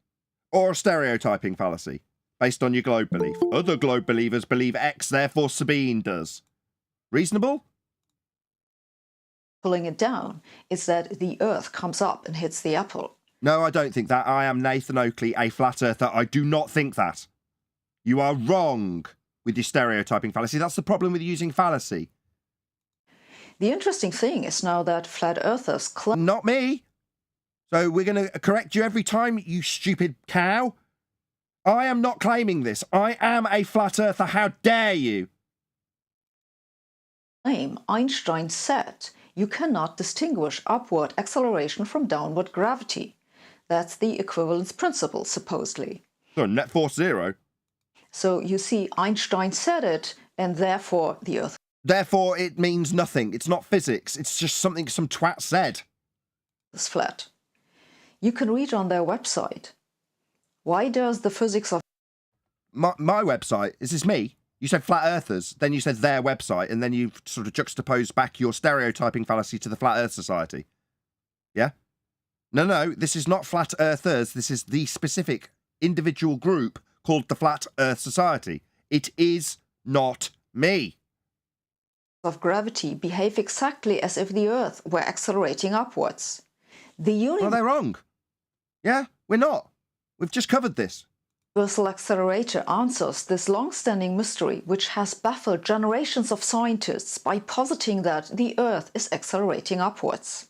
Or a stereotyping fallacy, based on your globe belief. Other globe believers believe X, therefore Sabine does. Reasonable? Pulling it down is that the Earth comes up and hits the apple. No, I don't think that. I am Nathan Oakley, a flat earther. I do not think that. You are wrong with your stereotyping fallacy. That's the problem with using fallacy. The interesting thing is now that flat earthers claim. Not me. So we're going to correct you every time, you stupid cow. I am not claiming this. I am a flat earther. How dare you? Einstein said you cannot distinguish upward acceleration from downward gravity. That's the equivalence principle, supposedly. So net force zero. So you see, Einstein said it, and therefore the Earth. Therefore, it means nothing. It's not physics. It's just something some twat said. Is flat. You can read on their website. Why does the physics of My website, is this me? You said flat earthers, then you said their website, and then you've sort of juxtaposed back your stereotyping fallacy to the Flat Earth Society. Yeah? No, this is not flat earthers. This is the specific individual group called the Flat Earth Society. It is not me. of gravity behave exactly as if the Earth were accelerating upwards? The Well, they're wrong. Yeah, we're not. We've just covered this. universal accelerator answers this long-standing mystery which has baffled generations of scientists by positing that the Earth is accelerating upwards.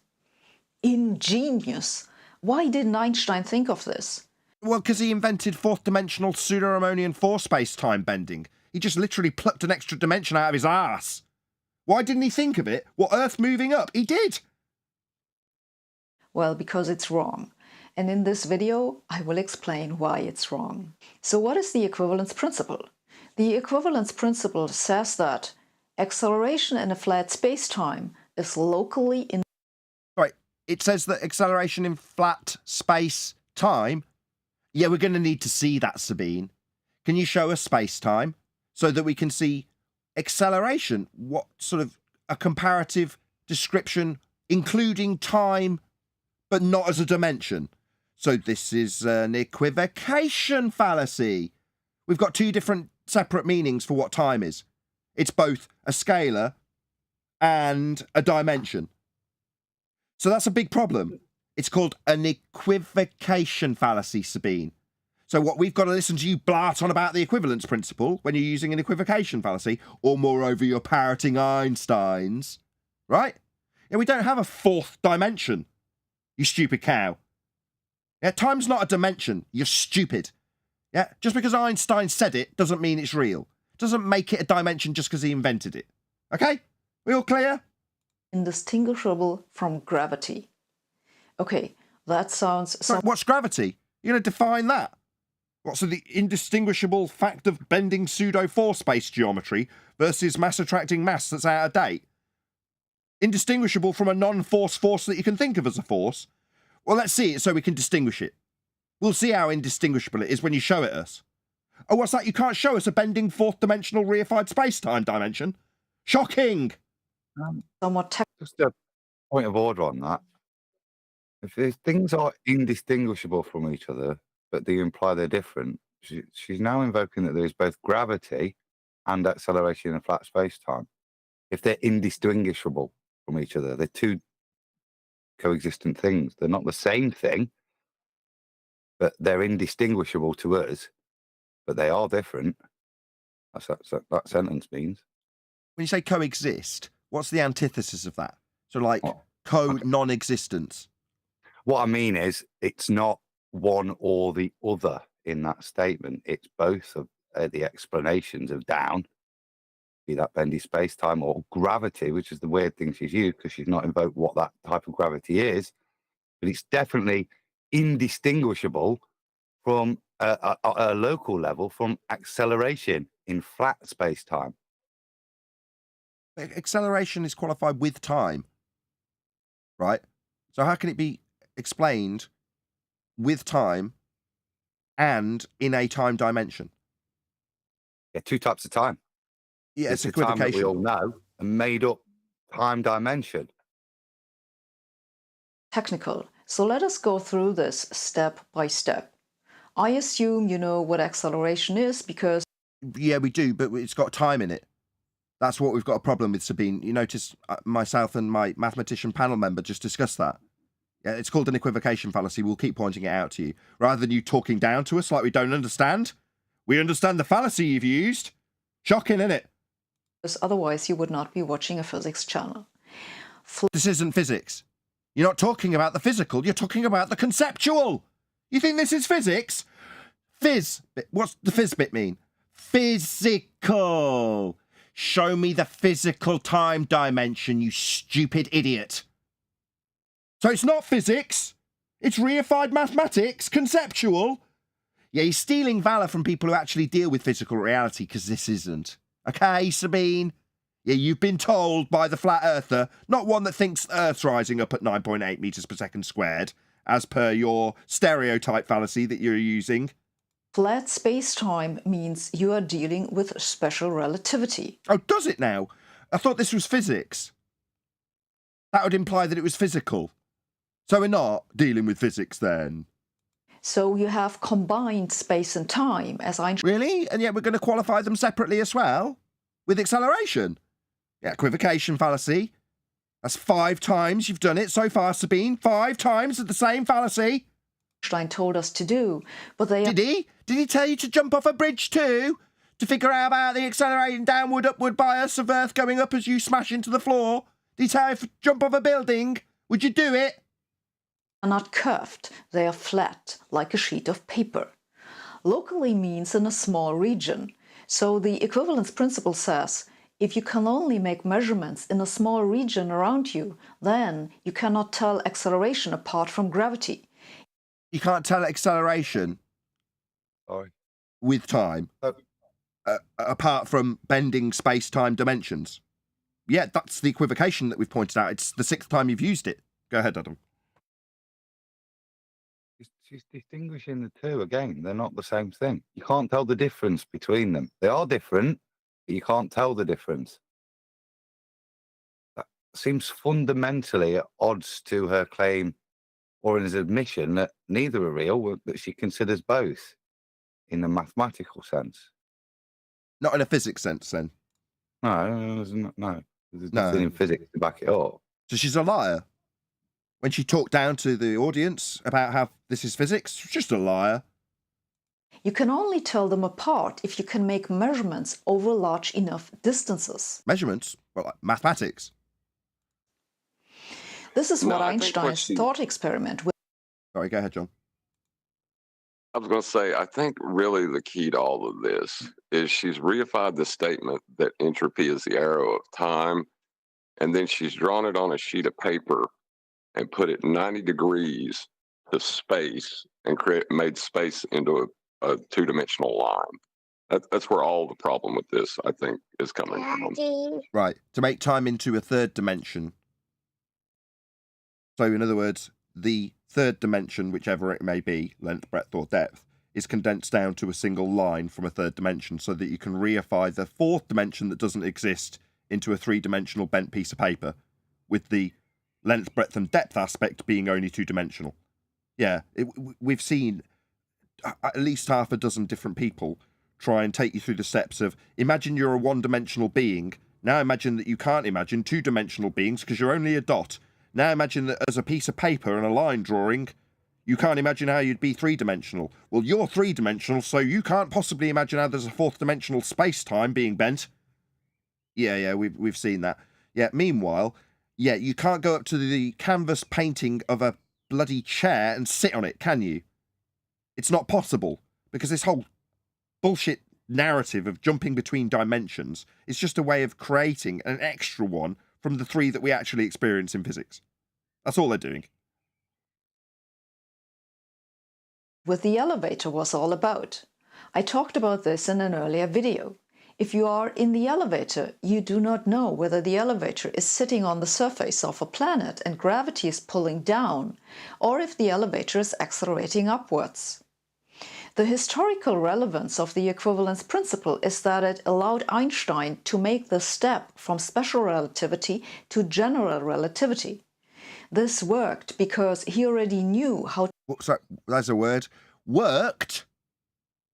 Ingenious! Why didn't Einstein think of this? Well, because he invented fourth-dimensional pseudo-Riemannian force-space-time bending. He just literally plucked an extra dimension out of his arse. Why didn't he think of it? What, Earth moving up? He did! Well, because it's wrong. And in this video, I will explain why it's wrong. So what is the equivalence principle? The equivalence principle says that acceleration in a flat space-time is locally in... Right, it says that acceleration in flat space-time... Yeah, we're going to need to see that, Sabine. Can you show us space-time so that we can see acceleration? What sort of a comparative description, including time, but not as a dimension? So this is an equivocation fallacy. We've got two different separate meanings for what time is. It's both a scalar and a dimension. So that's a big problem. It's called an equivocation fallacy, Sabine. So what we've got to listen to you blart on about the equivalence principle when you're using an equivocation fallacy, or moreover you're parroting Einstein's, right? Yeah, we don't have a fourth dimension, you stupid cow. Yeah, time's not a dimension, you're stupid. Yeah, just because Einstein said it doesn't mean it's real. It doesn't make it a dimension just because he invented it. Okay? We all clear? indistinguishable from gravity. Okay, that sounds... So what's gravity? You're going to define that? What's the indistinguishable fact of bending pseudo-force space geometry versus mass attracting mass that's out of date? Indistinguishable from a non-force force that you can think of as a force? Well, let's see it so we can distinguish it. We'll see how indistinguishable it is when you show it us. Oh, what's that? You can't show us a bending fourth-dimensional reified space-time dimension? Shocking! somewhat Just a point of order on that. If things are indistinguishable from each other, but they imply they're different, she's now invoking that there is both gravity and acceleration in a flat space-time. If they're indistinguishable from each other, they're two coexistent things. They're not the same thing, but they're indistinguishable to us, but they are different. That's what that sentence means. When you say coexist, What's the antithesis of that? So like What? non-existence. What I mean is, it's not one or the other in that statement. It's both of the explanations of down, be that bendy space-time, or gravity, which is the weird thing she's used because she's not invoked what that type of gravity is. But it's definitely indistinguishable from a local level from acceleration in flat space-time. Acceleration is qualified with time, right? So how can it be explained with time and in a time dimension? Yeah, two types of time. Yeah, It's it's the time that we equivocation. all know, a made-up time dimension. Technical. So let us go through this step by step. I assume you know what acceleration is because Yeah, we do, but it's got time in it. That's what we've got a problem with, Sabine. You notice myself and my mathematician panel member just discussed that. Yeah, it's called an equivocation fallacy. We'll keep pointing it out to you. Rather than you talking down to us like we don't understand, we understand the fallacy you've used. Shocking, isn't it? otherwise you would not be watching a physics channel. This isn't physics. You're not talking about the physical, you're talking about the conceptual. You think this is physics? Phys. What's the phys bit mean? Physical. Show me the physical time dimension, you stupid idiot. So it's not physics. It's reified mathematics, conceptual. Yeah, he's stealing valor from people who actually deal with physical reality, because this isn't. Okay, Sabine? Yeah, you've been told by the flat earther, not one that thinks the Earth's rising up at 9.8 meters per second squared, as per your stereotype fallacy that you're using. Flat space-time means you are dealing with special relativity. Oh, does it now? I thought this was physics. That would imply that it was physical. So we're not dealing with physics then. So you have combined space and time, as Einstein... Really? And yet we're going to qualify them separately as well? With acceleration? Yeah, equivocation fallacy. That's 5 times you've done it so far, Sabine. 5 times of the same fallacy. Einstein told us to do, but they... Did he? Did he tell you to jump off a bridge too? To figure out about the accelerating downward, upward bias of Earth going up as you smash into the floor? Did he tell you to jump off a building? Would you do it? Are not curved, they are flat, like a sheet of paper. Locally means in a small region. So the equivalence principle says, if you can only make measurements in a small region around you, then you cannot tell acceleration apart from gravity. You can't tell acceleration with time, apart from bending space-time dimensions. Yeah, that's the equivocation that we've pointed out. It's the 6th time you've used it. Go ahead, Adam. She's distinguishing the two again. They're not the same thing. You can't tell the difference between them. They are different, but you can't tell the difference. That seems fundamentally at odds to her claim or his admission that neither are real, that she considers both in the mathematical sense. Not in a physics sense, then. No, there's nothing in physics to back it up. So she's a liar. When she talked down to the audience about how this is physics, she's just a liar. You can only tell them apart if you can make measurements over large enough distances. Measurements? Well, like mathematics. This is what No, I think Einstein's thought experiment with. Sorry, go ahead, John. I was going to say, I think really the key to all of this is she's reified the statement that entropy is the arrow of time, and then she's drawn it on a sheet of paper and put it 90 degrees to space and made space into a two-dimensional line. That's where all the problem with this, I think, is coming from. Right, to make time into a 3rd dimension. So, in other words, the 3rd dimension, whichever it may be, length, breadth, or depth, is condensed down to a single line from a 3rd dimension so that you can reify the 4th dimension that doesn't exist into a 3-dimensional bent piece of paper, with the length, breadth, and depth aspect being only 2-dimensional. Yeah, we've seen at least half a dozen different people try and take you through the steps of, imagine you're a 1-dimensional being. Now imagine that you can't imagine 2-dimensional beings because you're only a dot. Now imagine that as a piece of paper and a line drawing, you can't imagine how you'd be 3-dimensional. Well, you're 3-dimensional, so you can't possibly imagine how there's a 4th-dimensional space-time being bent. Yeah, we've seen that. Yeah, meanwhile, yeah, you can't go up to the canvas painting of a bloody chair and sit on it, can you? It's not possible, because this whole bullshit narrative of jumping between dimensions is just a way of creating an extra one from the 3 that we actually experience in physics. That's all they're doing. What the elevator was all about. I talked about this in an earlier video. If you are in the elevator, you do not know whether the elevator is sitting on the surface of a planet and gravity is pulling down, or if the elevator is accelerating upwards. The historical relevance of the equivalence principle is that it allowed Einstein to make the step from special relativity to general relativity. This worked because he already knew how... So, there's a word. Worked?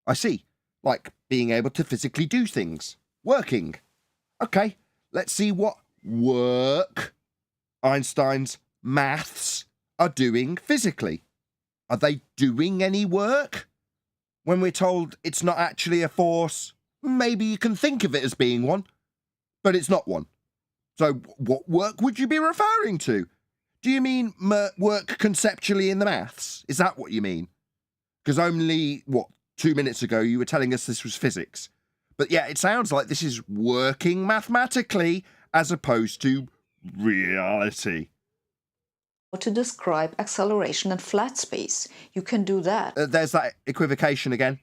I see. Like being able to physically do things. Working. Okay, let's see what work Einstein's maths are doing physically. Are they doing any work? When we're told it's not actually a force, maybe you can think of it as being one, but it's not one. So what work would you be referring to? Do you mean work conceptually in the maths? Is that what you mean? Because only, 2 minutes ago you were telling us this was physics. But yeah, it sounds like this is working mathematically as opposed to reality. to describe acceleration in flat space. You can do that. There's that equivocation again.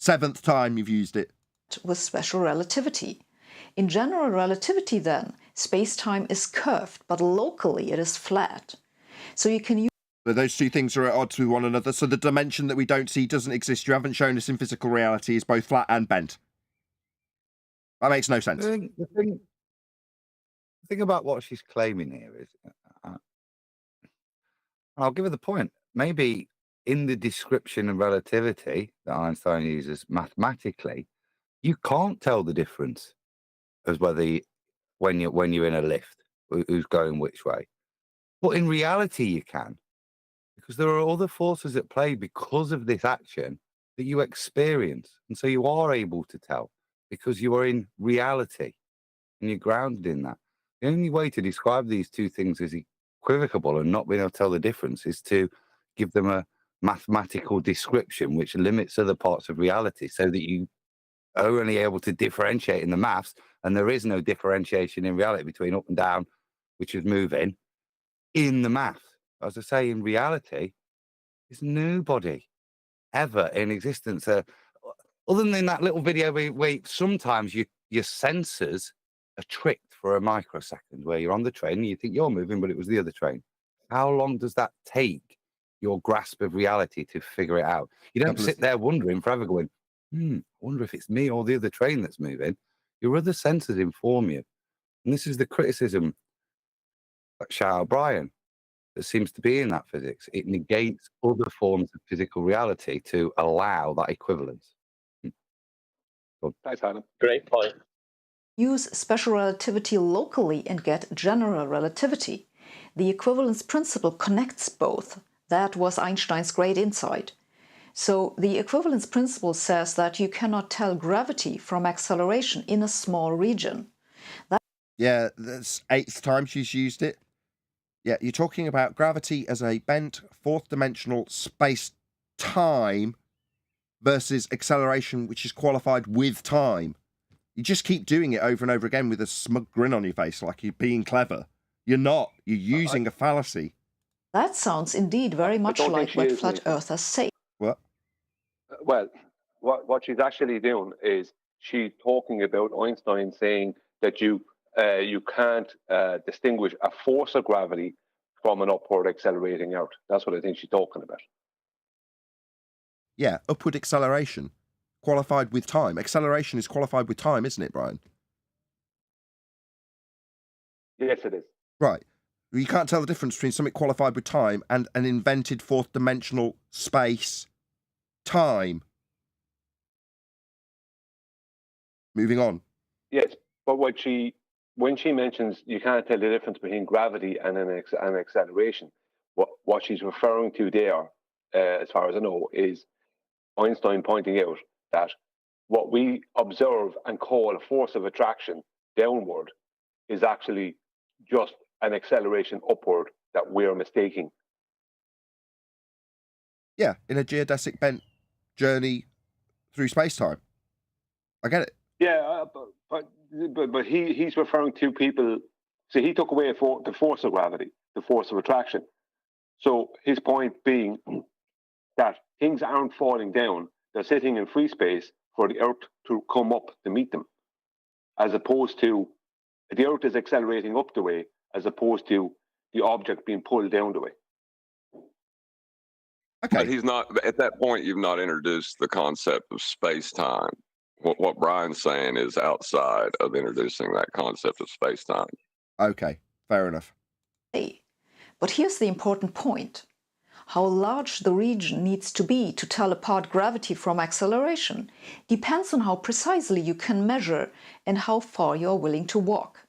7th time you've used it. With special relativity. In general relativity then, space-time is curved, but locally it is flat. So you can use... But those 2 things are at odds with one another, so the dimension that we don't see doesn't exist. You haven't shown us in physical reality is both flat and bent. That makes no sense. The thing about what she's claiming here is, I'll give her the point. Maybe in the description of relativity that Einstein uses mathematically, you can't tell the difference as whether when you're in a lift, who's going which way. But in reality, you can, because there are other forces at play because of this action that you experience, and so you are able to tell because you are in reality and you're grounded in that. The only way to describe these 2 things as equivocal and not being able to tell the difference is to give them a mathematical description which limits other parts of reality so that you are only able to differentiate in the maths, and there is no differentiation in reality between up and down, which is moving, in the maths. As I say, in reality, there's nobody ever in existence. Other than that little video where sometimes your sensors are tricked for a microsecond, where you're on the train and you think you're moving, but it was the other train. How long does that take your grasp of reality to figure it out? You don't sit there wondering forever going, I wonder if it's me or the other train that's moving. Your other senses inform you. And this is the criticism that shout out Brian that seems to be in that physics. It negates other forms of physical reality to allow that equivalence. Thanks, Adam. Great point. Use special relativity locally and get general relativity. The equivalence principle connects both. That was Einstein's great insight. So the equivalence principle says that you cannot tell gravity from acceleration in a small region. Yeah, that's 8th time she's used it. Yeah, you're talking about gravity as a bent 4th dimensional space-time versus acceleration, which is qualified with time. You just keep doing it over and over again with a smug grin on your face, like you're being clever. You're not. You're using a fallacy. That sounds indeed very much like what flat earthers say. What? Well, what she's actually doing is she's talking about Einstein saying that you can't distinguish a force of gravity from an upward accelerating out. That's what I think she's talking about. Yeah, upward acceleration. Qualified with time. Acceleration is qualified with time, isn't it, Brian? Yes, it is. Right. You can't tell the difference between something qualified with time and an invented 4th dimensional space time. Moving on. Yes, but when she mentions you can't tell the difference between gravity and an acceleration, what she's referring to there, as far as I know, is Einstein pointing out that what we observe and call a force of attraction downward is actually just an acceleration upward that we're mistaking. Yeah, in a geodesic bent journey through space-time. I get it. Yeah, but he's referring to people. So he took away the force of gravity, the force of attraction. So his point being that things aren't falling down; they're sitting in free space for the Earth to come up to meet them, as opposed to the Earth is accelerating up the way, as opposed to the object being pulled down the way. Okay. But he's not, at that point, you've not introduced the concept of space-time. What Brian's saying is outside of introducing that concept of space-time. Okay, fair enough. But here's the important point. How large the region needs to be to tell apart gravity from acceleration depends on how precisely you can measure and how far you are willing to walk.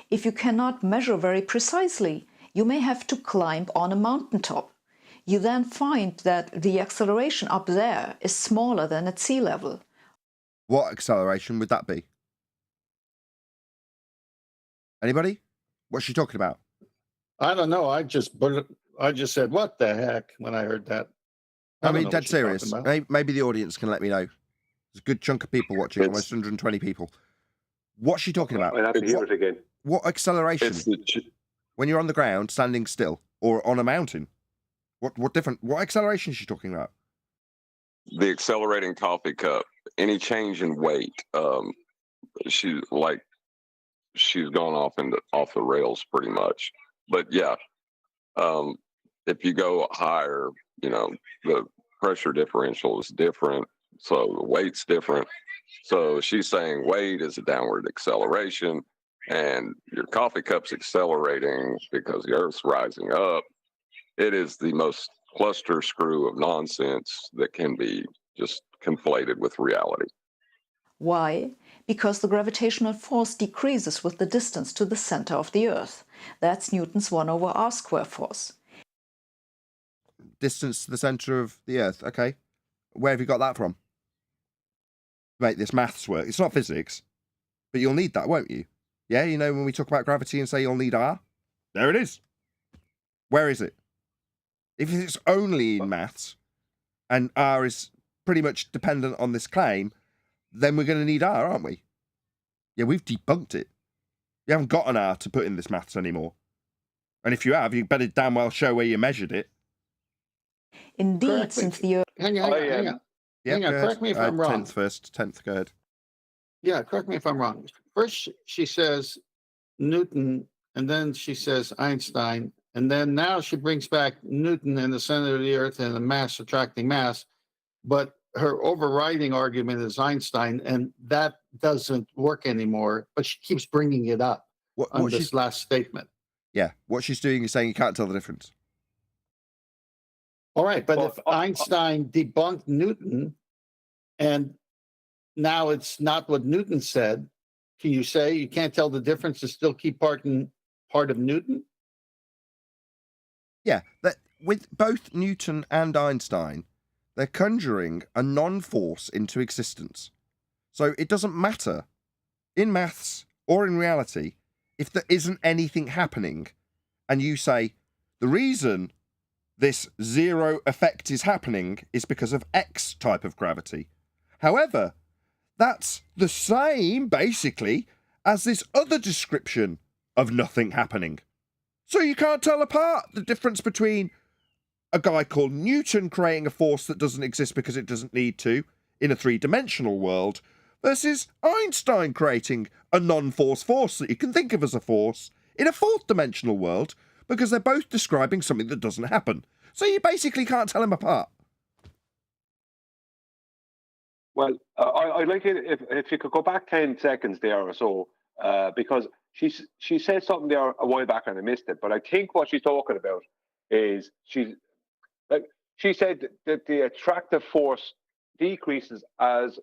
If you cannot measure very precisely, you may have to climb on a mountaintop. You then find that the acceleration up there is smaller than at sea level. What acceleration would that be? Anybody? What's she talking about? I don't know. I just said, what the heck, when I heard that. I don't mean, know dead what she's serious. talking about. Maybe the audience can let me know. There's a good chunk of people watching, almost 120 people. What's she talking about? I'll have to hear it again. What acceleration? It's When you're on the ground, standing still, or on a mountain? What acceleration is she talking about? the accelerating coffee cup. Any change in weight, she's gone off the rails pretty much. But yeah, if you go higher, the pressure differential is different, so the weight's different. So she's saying weight is a downward acceleration, and your coffee cup's accelerating because the Earth's rising up. It is the most cluster screw of nonsense that can be just conflated with reality. Why? Because the gravitational force decreases with the distance to the center of the Earth. That's Newton's 1/r² force. Distance to the center of the Earth. Okay. Where have you got that from? Make this maths work. It's not physics, but you'll need that, won't you? Yeah, when we talk about gravity and say you'll need R, there it is. Where is it? If it's only in maths and R is pretty much dependent on this claim, then we're going to need R, aren't we? Yeah, we've debunked it. You haven't got an R to put in this maths anymore. And if you have, you better damn well show where you measured it. Indeed, Correct. since the Earth... Hang on. Yeah, Hang on, correct me if I'm wrong. 10th first. 10th, go ahead. Yeah, correct me if I'm wrong. First, she says Newton, and then she says Einstein, and then now she brings back Newton and the center of the Earth and the mass attracting mass. But her overriding argument is Einstein, and that doesn't work anymore. But she keeps bringing it up on this last statement. Yeah, what she's doing is saying you can't tell the difference. All right, but if Einstein debunked Newton, and now it's not what Newton said, can you say you can't tell the difference and still keep part of Newton? Yeah, with both Newton and Einstein, they're conjuring a non-force into existence. So it doesn't matter in maths or in reality if there isn't anything happening and you say the reason this zero effect is happening is because of X type of gravity. However, that's the same, basically, as this other description of nothing happening. So you can't tell apart the difference between a guy called Newton creating a force that doesn't exist because it doesn't need to in a three-dimensional world versus Einstein creating a non-force force that you can think of as a force in a fourth-dimensional world because they're both describing something that doesn't happen. So you basically can't tell them apart. Well, I'd like it if you could go back 10 seconds there or so, because she said something there a while back and I missed it. But I think what she's talking about is she said that the attractive force decreases as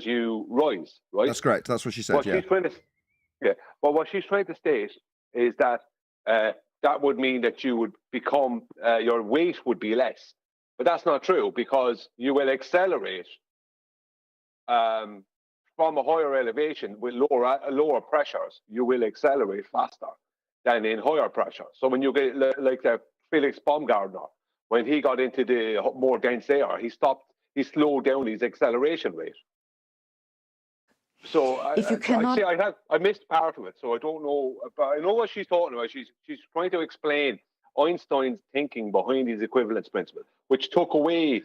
you rise, right? That's correct. That's what she said. But what she's trying to state is that that would mean that you would become your weight would be less, but that's not true because you will accelerate from a higher elevation with lower pressures. You will accelerate faster. than in higher pressure. So when you get like the Felix Baumgartner, when he got into the more dense air, he slowed down his acceleration rate. So If you cannot... I missed part of it, so I don't know, but I know what she's talking about. She's trying to explain Einstein's thinking behind his equivalence principle, which took away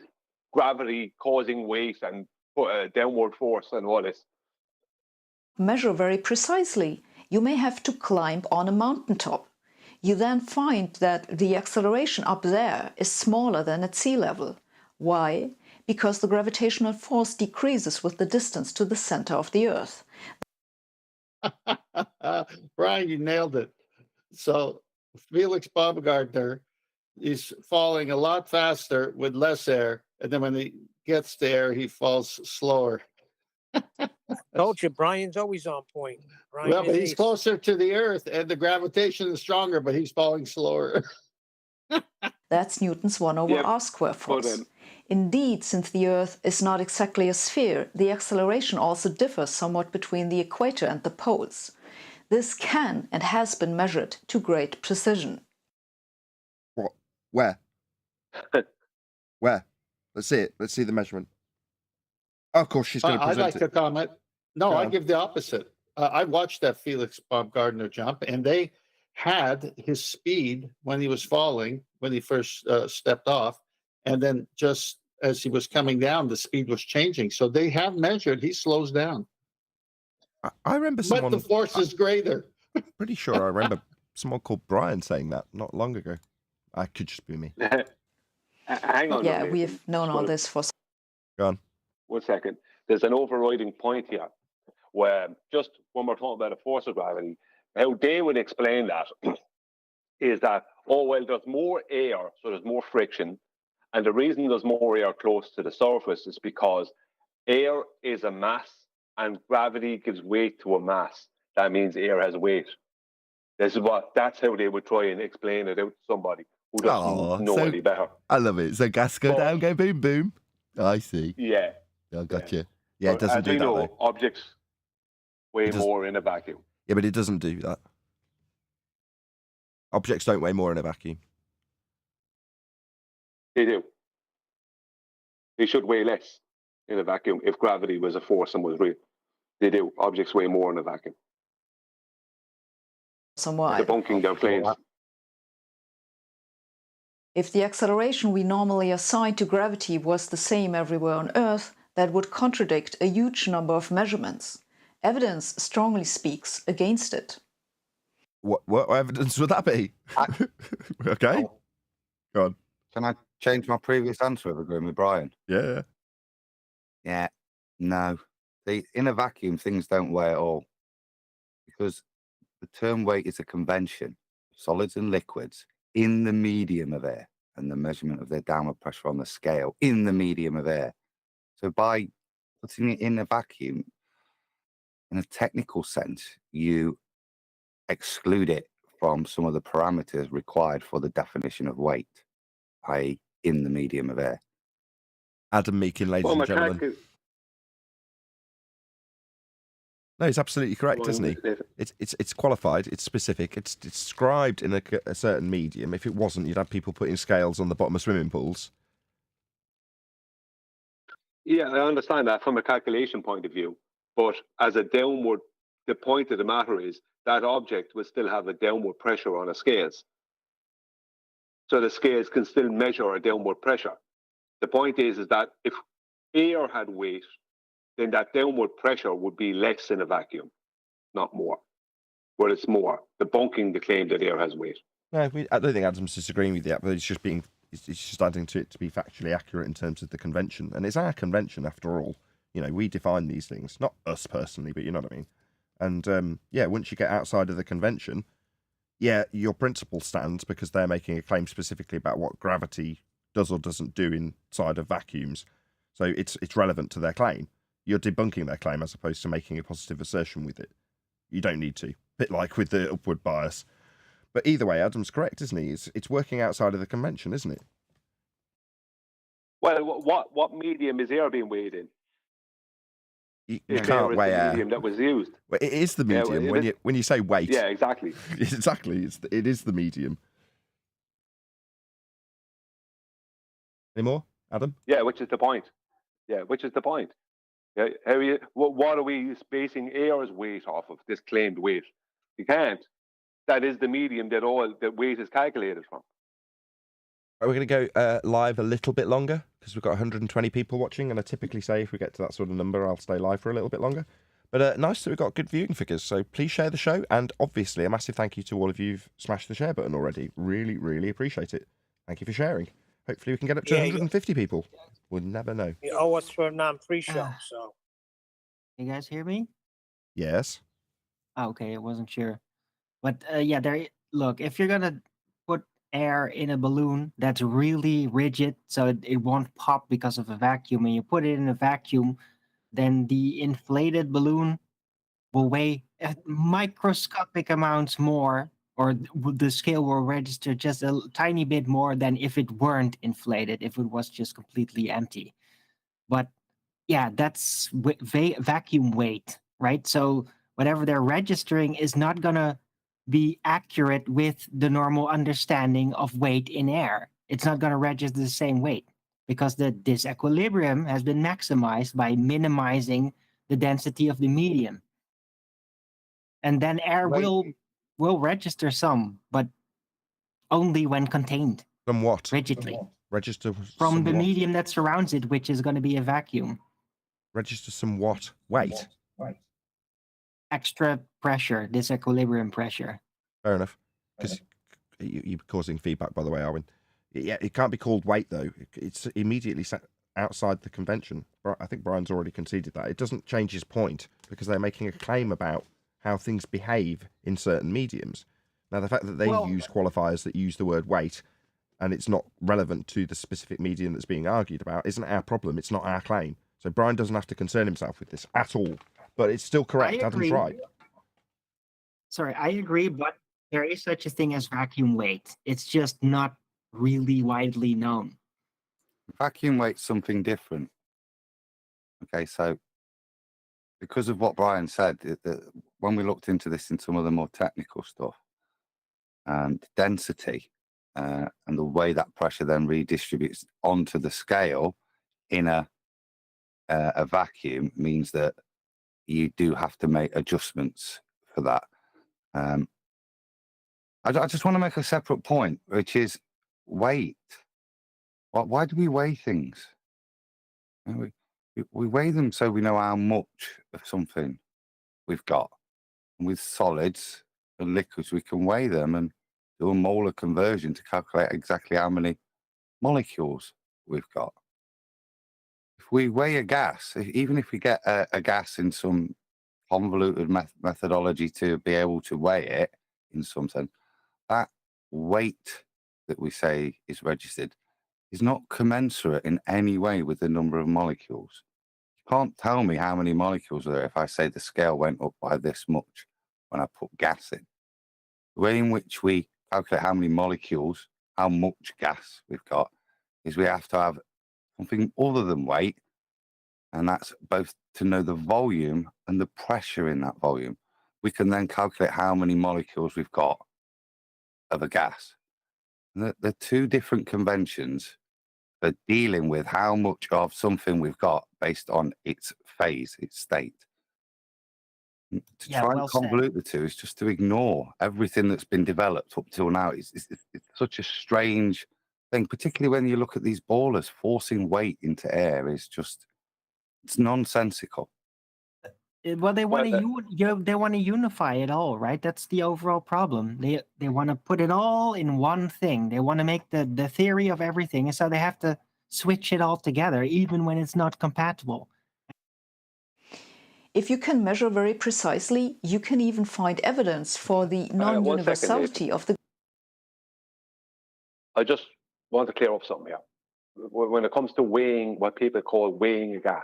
gravity causing weight and put a downward force and all this. Measure very precisely. You may have to climb on a mountaintop. You then find that the acceleration up there is smaller than at sea level. Why? Because the gravitational force decreases with the distance to the center of the Earth. Brian, you nailed it. So Felix Baumgartner is falling a lot faster with less air, and then when he gets there, he falls slower. Told you, Brian's always on point. Brian Well, but is he's ace. closer to the Earth, and the gravitation is stronger, but he's falling slower. That's Newton's 1 over r square force. Indeed, since the Earth is not exactly a sphere, the acceleration also differs somewhat between the equator and the poles. This can and has been measured to great precision. What? Where? Where? Let's see it. Let's see the measurement. Oh, of course, she's going to I'd present like it. to comment. No, Go I on. give the opposite. I watched that Felix Baumgartner jump, and they had his speed when he was falling, when he first stepped off, and then just as he was coming down, the speed was changing. So they have measured, he slows down. I remember someone... But the force is greater. Pretty sure I remember someone called Brian saying that not long ago. I could just be me. Hang on. Yeah, we've known all this for... Go on. 1 second. There's an overriding point here where just when we're talking about a force of gravity, how they would explain that is that, oh, well, there's more air, so there's more friction. And the reason there's more air close to the surface is because air is a mass and gravity gives weight to a mass. That means air has weight. That's how they would try and explain it out to somebody who doesn't know any better. I love it. So gas go down, go boom, boom. I see. Yeah. I got you. Yeah, it doesn't As do we that, know, though. objects weigh more in a vacuum. Yeah, but it doesn't do that. Objects don't weigh more in a vacuum. They do. They should weigh less in a vacuum if gravity was a force and was real. They do. Objects weigh more in a vacuum. Somewhat. Debunking their claims. If the acceleration we normally assign to gravity was the same everywhere on Earth, that would contradict a huge number of measurements. Evidence strongly speaks against it. What evidence would that be? Okay. Go on. Can I change my previous answer of agreeing with Brian? Yeah. Yeah. No. In a vacuum, things don't weigh at all. Because the term weight is a convention. Solids and liquids in the medium of air and the measurement of their downward pressure on the scale in the medium of air. So by putting it in a vacuum, in a technical sense, you exclude it from some of the parameters required for the definition of weight, i.e. in the medium of air. Adam Meakin, ladies and gentlemen. No, he's absolutely correct, isn't he? It's qualified, it's specific, it's described in a certain medium. If it wasn't, you'd have people putting scales on the bottom of swimming pools. Yeah, I understand that from a calculation point of view. But as a downward, the point of the matter is that object will still have a downward pressure on the scales. So the scales can still measure a downward pressure. The point is that if air had weight, then that downward pressure would be less in a vacuum, not more. Where it's more, debunking the claim that air has weight. No, I don't think Adam's disagreeing with that, but it's just adding to it to be factually accurate in terms of the convention. And it's our convention, after all. You know, we define these things, not us personally, but you know what I mean. And yeah, once you get outside of the convention, yeah, your principle stands because they're making a claim specifically about what gravity does or doesn't do inside of vacuums. So it's relevant to their claim. You're debunking their claim as opposed to making a positive assertion with it. You don't need to. Bit like with the upward bias. But either way, Adam's correct, isn't he? It's working outside of the convention, isn't it? Well, what medium is air being weighed in? You If air can't is weigh the air. medium that was used. Well, it is the Yeah, medium well, when you say weight. Yeah, exactly. Exactly. It is the medium. Any more, Adam? Yeah, which is the point. Yeah, which is the point. Yeah, what are we basing air's weight off of? This claimed weight. You can't. That is the medium that weight is calculated from. Are we going to go live a little bit longer? Because we've got 120 people watching, and I typically say if we get to that sort of number, I'll stay live for a little bit longer. But nice that we've got good viewing figures, so please share the show, and obviously a massive thank you to all of you who've smashed the share button already. Really, really appreciate it. Thank you for sharing. Hopefully we can get up to 150 people. We'll never know. You owe us for a non-pre-show, so. You guys hear me? Yes. Oh, okay, I wasn't sure. But yeah, look, if you're gonna put air in a balloon that's really rigid, so it won't pop because of a vacuum, and you put it in a vacuum, then the inflated balloon will weigh microscopic amounts more, or the scale will register just a tiny bit more than if it weren't inflated, if it was just completely empty. But yeah, that's vacuum weight, right? So whatever they're registering is not going to be accurate with the normal understanding of weight in air. It's not going to register the same weight because the disequilibrium has been maximized by minimizing the density of the medium. And then air will register some, but only when contained. From what? Rigidly. Register from the what? medium that surrounds it, which is going to be a vacuum. Register some what? Weight? Extra pressure, disequilibrium pressure. Fair enough. Because you're causing feedback, by the way, Arwin. Yeah, it can't be called weight, though. It's immediately set outside the convention. I think Brian's already conceded that. It doesn't change his point because they're making a claim about how things behave in certain mediums. Now, the fact that they use qualifiers that use the word weight and it's not relevant to the specific medium that's being argued about isn't our problem. It's not our claim. So Brian doesn't have to concern himself with this at all. But it's still correct. Adam's right. Sorry, I agree, but there is such a thing as vacuum weight. It's just not really widely known. Vacuum weight's something different. Okay, so because of what Brian said, when we looked into this in some of the more technical stuff, and density and the way that pressure then redistributes onto the scale in a vacuum means that you do have to make adjustments for that. I just want to make a separate point, which is weight. Why do we weigh things? We weigh them so we know how much of something we've got. And with solids and liquids, we can weigh them and do a molar conversion to calculate exactly how many molecules we've got. If we weigh a gas, even if we get a gas in some convoluted methodology to be able to weigh it in some sense, that weight that we say is registered is not commensurate in any way with the number of molecules. You can't tell me how many molecules are there if I say the scale went up by this much when I put gas in. The way in which we calculate how many molecules, how much gas we've got, is we have to have something other than weight, and that's both to know the volume and the pressure in that volume. We can then calculate how many molecules we've got of a gas. And they're two different conventions for dealing with how much of something we've got based on its phase, its state. To try and convolute the two is just to ignore everything that's been developed up till now. It's such a strange thing, particularly when you look at these ballers forcing weight into air. Is just, it's nonsensical. Well, they want to unify it all, right? That's the overall problem. They want to put it all in one thing. They want to make the theory of everything, and so they have to switch it all together, even when it's not compatible. If you can measure very precisely, you can even find evidence for the non-universality of the... I just want to clear up something here. When it comes to weighing, what people call weighing a gas,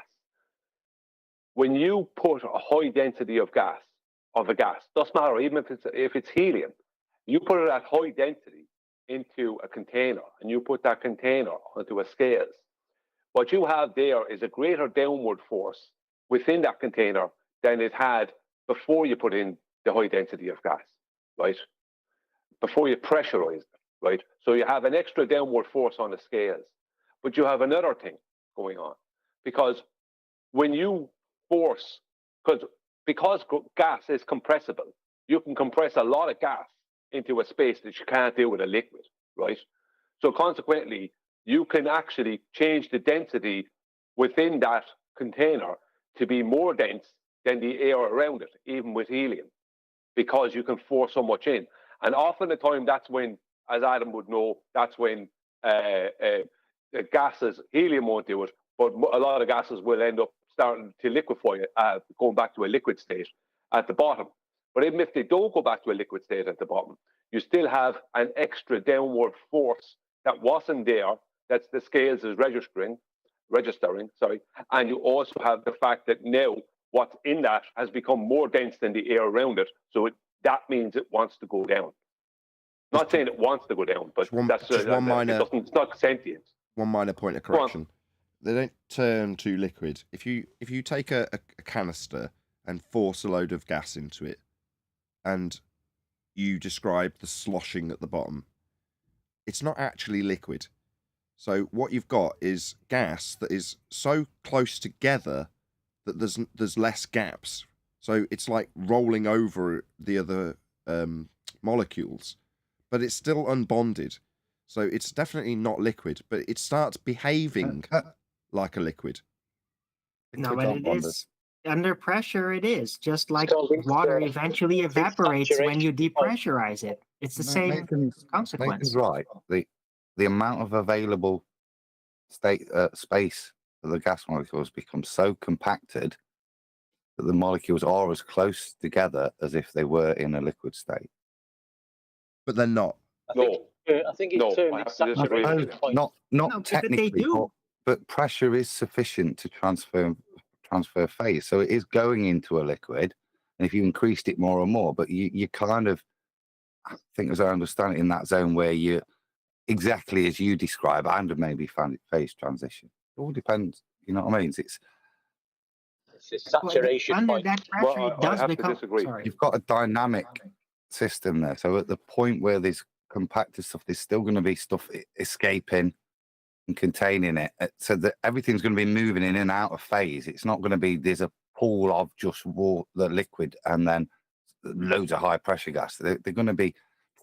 when you put a high density of a gas, doesn't matter, even if it's helium, you put it at high density into a container, and you put that container onto a scales. What you have there is a greater downward force within that container than it had before you put in the high density of gas, right? Before you pressurize it, right? So you have an extra downward force on the scales. But you have another thing going on, because when you force, because gas is compressible, you can compress a lot of gas into a space that you can't do with a liquid, right? So consequently, you can actually change the density within that container to be more dense than the air around it, even with helium, because you can force so much in. And often the time, that's when, as Adam would know, that's when gases, helium won't do it, but a lot of gases will end up starting to liquefy, going back to a liquid state at the bottom. But even if they don't go back to a liquid state at the bottom, you still have an extra downward force that wasn't there, that's the scales is registering, and you also have the fact that now what's in that has become more dense than the air around it, so that means it wants to go down. Not saying it wants to go down, but it's not sentient. One minor point of correction. They don't turn to liquid. If you take a canister and force a load of gas into it, and you describe the sloshing at the bottom, it's not actually liquid. So what you've got is gas that is so close together that there's less gaps. So it's like rolling over the other molecules, but it's still unbonded. So it's definitely not liquid, but it starts behaving like a liquid. No, but it is under pressure. It is just like water eventually evaporates when you depressurize it. It's the same consequence. Nathan's right. The amount of available space for the gas molecules becomes so compacted that the molecules are as close together as if they were in a liquid state. But they're not. I think it's not technically, but pressure is sufficient to transfer phase. So it is going into a liquid, and if you increased it more and more, but you kind of, I think as I understand it, in that zone where you, exactly as you describe, and maybe phase transition. It all depends, you know what I mean? It's a saturation under point. that pressure, it does become. Sorry. You've got a dynamic system there. So at the point where there's compacted stuff, there's still going to be stuff escaping and containing it. So that everything's going to be moving in and out of phase. It's not going to be there's a pool of just the liquid and then loads of high pressure gas. They're going to be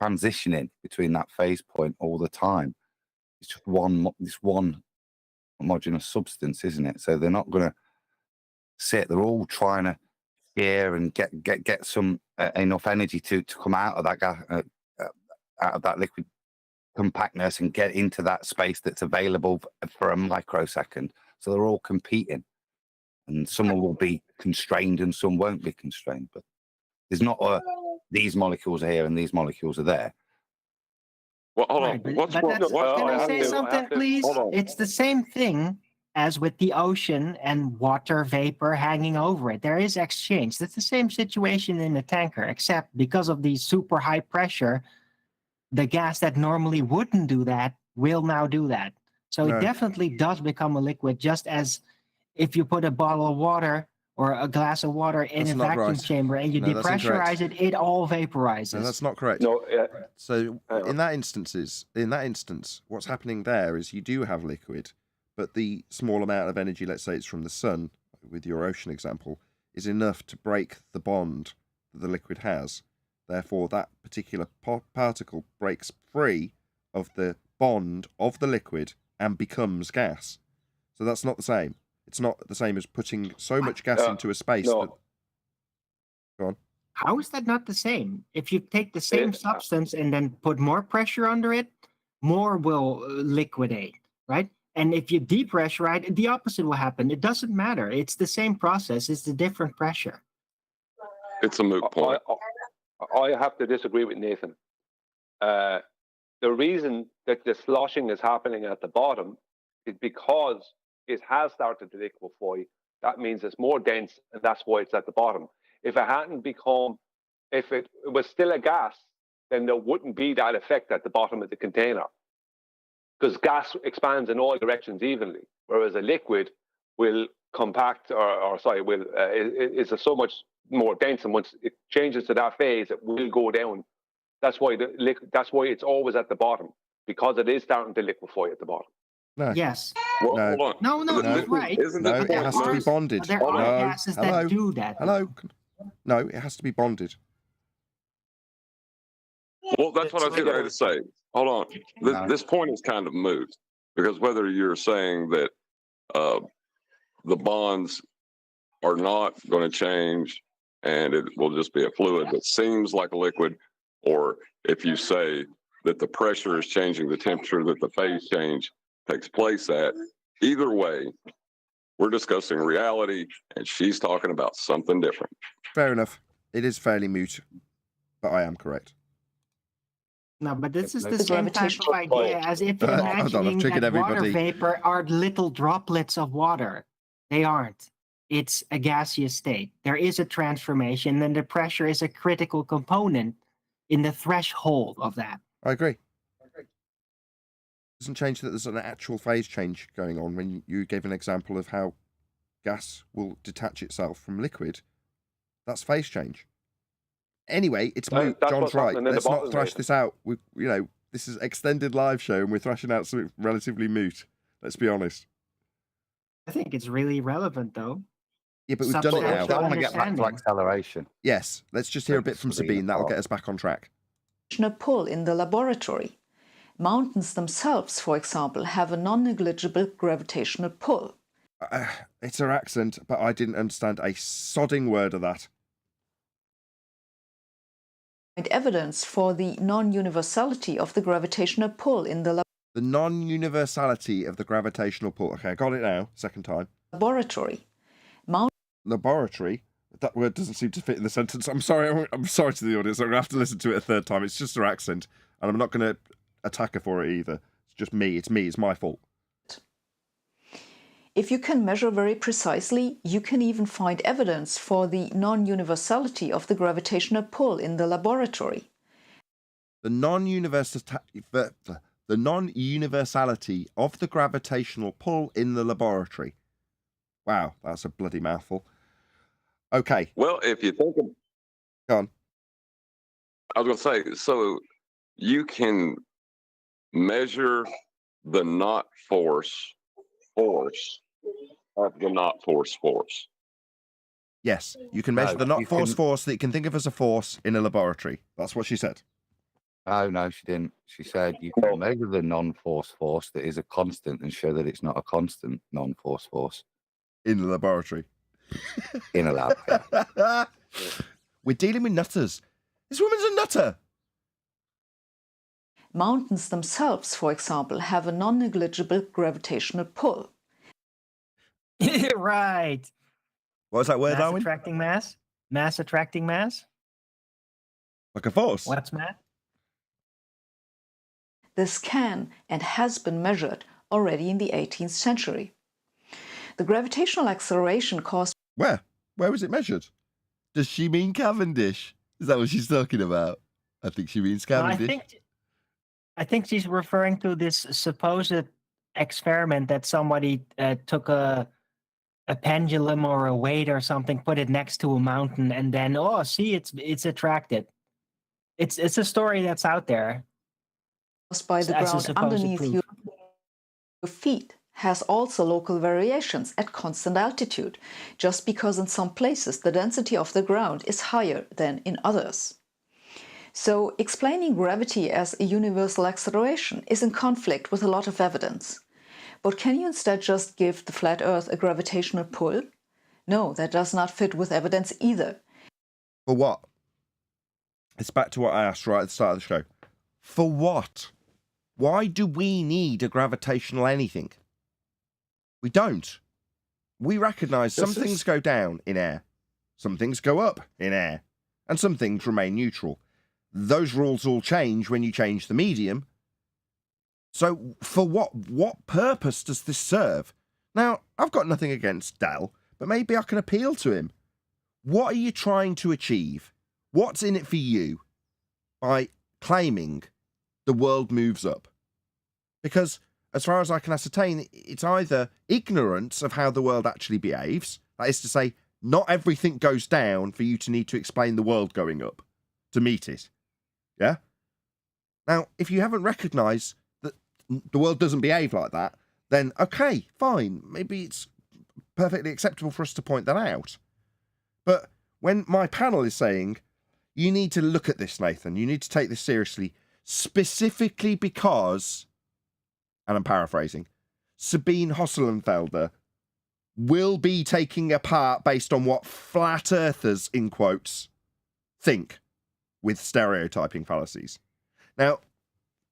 transitioning between that phase point all the time. It's just one homogeneous substance, isn't it? So they're not going to sit. They're all trying to share and get some enough energy to come out of that gas, out of that liquid compactness and get into that space that's available for a microsecond. So they're all competing, and some will be constrained and some won't be constrained. But there's not these molecules are here and these molecules are there. Well, hold on. Can I say something, please? It's the same thing as with the ocean and water vapor hanging over it. There is exchange. That's the same situation in the tanker, except because of the super high pressure, the gas that normally wouldn't do that will now do that. So it definitely does become a liquid, just as if you put a bottle of water or a glass of water in a vacuum chamber and you depressurize it, it all vaporizes. No, that's not correct. No. So in that instance, what's happening there is you do have liquid, but the small amount of energy, let's say it's from the sun, with your ocean example, is enough to break the bond that the liquid has. Therefore, that particular particle breaks free of the bond of the liquid and becomes gas. So that's not the same. It's not the same as putting so much gas into a space that... Go on. How is that not the same? If you take the same substance and then put more pressure under it, more will liquidate, right? And if you depressurize it, the opposite will happen. It doesn't matter. It's the same process. It's a different pressure. It's a moot point. I have to disagree with Nathan. The reason that the sloshing is happening at the bottom is because it has started to liquefy. That means it's more dense, and that's why it's at the bottom. If it was still a gas, then there wouldn't be that effect at the bottom of the container, because gas expands in all directions evenly, whereas a liquid will compact or sorry, will is so much more dense, and once it changes to that phase, it will go down. That's why that's why it's always at the bottom, because it is starting to liquefy at the bottom. No. Yes. Well, No. hold on. No, no, No. he's right. Isn't No, this it there has point to be are- moot? bonded. There Hold are on. gases Hello. that do that. Hello. No, it has to be bonded. Well, that's what I was getting ready to say. Hold on. No. This point is kind of moot, because whether you're saying that the bonds are not going to change and it will just be a fluid that seems like a liquid, or if you say that the pressure is changing the temperature that the phase change takes place at, either way, we're discussing reality and she's talking about something different. Fair enough. It is fairly moot, but I am correct. No, but this is the The same type of gravitational idea as if Hold on, I've imagining triggered that water everybody. vapor are little droplets of water. They aren't. It's a gaseous state. There is a transformation, and the pressure is a critical component in the threshold of that. I agree. Doesn't change that there's an actual phase change going on when you gave an example of how gas will detach itself from liquid. That's phase change. Anyway, it's moot. That's John's what's right. happening in the Let's not bottom, thrash Nathan. this out. This is extended live show and we're thrashing out something relatively moot. Let's be honest. I think it's really relevant, though. Yeah, but we've done it now. Substantial I want to get back to understanding. acceleration. Yes, let's just hear a bit from Sabine. That'll get us back on track. Pull in the laboratory. Mountains themselves, for example, have a non-negligible gravitational pull. It's her accent, but I didn't understand a sodding word of that. And evidence for the non-universality of the gravitational pull in the The non-universality of the gravitational pull. Okay, I got it now. Second time. laboratory. Laboratory. That word doesn't seem to fit in the sentence. I'm sorry. I'm sorry to the audience. I'm going to have to listen to it a third time. It's just her accent, and I'm not going to attack her for it either. It's just me. It's me. It's my fault. If you can measure very precisely, you can even find evidence for the non-universality of the gravitational pull in the laboratory. The non-universality of the gravitational pull in the laboratory. Wow, that's a bloody mouthful. Okay. Well, if you think of, Go on. I was going to say, so you can measure the not force of the not force. Yes, you can measure No, the not you force can- force that you can think of as a force in a laboratory. That's what she said. Oh, no, she didn't. She said you can measure the non-force force that is a constant and show that it's not a constant non-force force In the laboratory. in a lab. We're dealing with nutters. This woman's a nutter. Mountains themselves, for example, have a non-negligible gravitational pull. Right. What was that word, Mass Darwin? attracting mass? Mass attracting mass? Like a force. What's mass? This can and has been measured already in the 18th century. The gravitational acceleration caused Where? Where was it measured? Does she mean Cavendish? Is that what she's talking about? I think she means No, Cavendish. I think she's referring to this supposed experiment that somebody took a pendulum or a weight or something, put it next to a mountain, and then see, it's attracted. It's a story that's out there. by the as a ground supposed underneath proof. your feet has also local variations at constant altitude, just because in some places the density of the ground is higher than in others. So explaining gravity as a universal acceleration is in conflict with a lot of evidence. But can you instead just give the flat Earth a gravitational pull? No, that does not fit with evidence either. For what? It's back to what I asked right at the start of the show. For what? Why do we need a gravitational anything? We don't. We recognise some things go down in air, some things go up in air, and some things remain neutral. Those rules all change when you change the medium. So for what purpose does this serve? Now, I've got nothing against Dell, but maybe I can appeal to him. What are you trying to achieve? What's in it for you by claiming the world moves up? Because as far as I can ascertain, it's either ignorance of how the world actually behaves, that is to say, not everything goes down for you to need to explain the world going up to meet it. Yeah? Now, if you haven't recognised that the world doesn't behave like that, then okay, fine. Maybe it's perfectly acceptable for us to point that out. But when my panel is saying, you need to look at this, Nathan, you need to take this seriously, specifically because, and I'm paraphrasing, Sabine Hossenfelder will be taking a part based on what flat earthers, in quotes, think, with stereotyping fallacies. Now,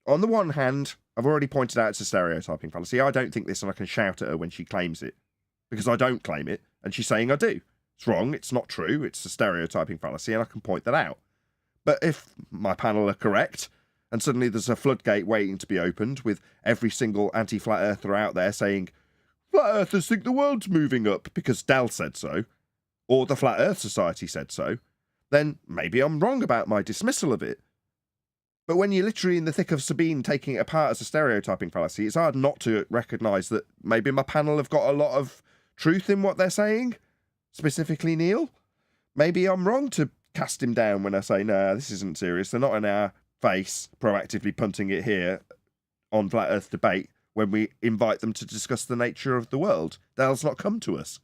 on the one hand, I've already pointed out it's a stereotyping fallacy. I don't think this, and I can shout at her when she claims it, because I don't claim it, and she's saying I do. It's wrong, it's not true, it's a stereotyping fallacy, and I can point that out. But if my panel are correct, and suddenly there's a floodgate waiting to be opened with every single anti-flat earther out there saying, flat earthers think the world's moving up because Dell said so, or the Flat Earth Society said so, then maybe I'm wrong about my dismissal of it. But when you're literally in the thick of Sabine taking it apart as a stereotyping fallacy, it's hard not to recognise that maybe my panel have got a lot of truth in what they're saying, specifically Neil. Maybe I'm wrong to cast him down when I say, nah, this isn't serious. They're not in our face proactively punting it here on Flat Earth Debate when we invite them to discuss the nature of the world. Dale's not come to us.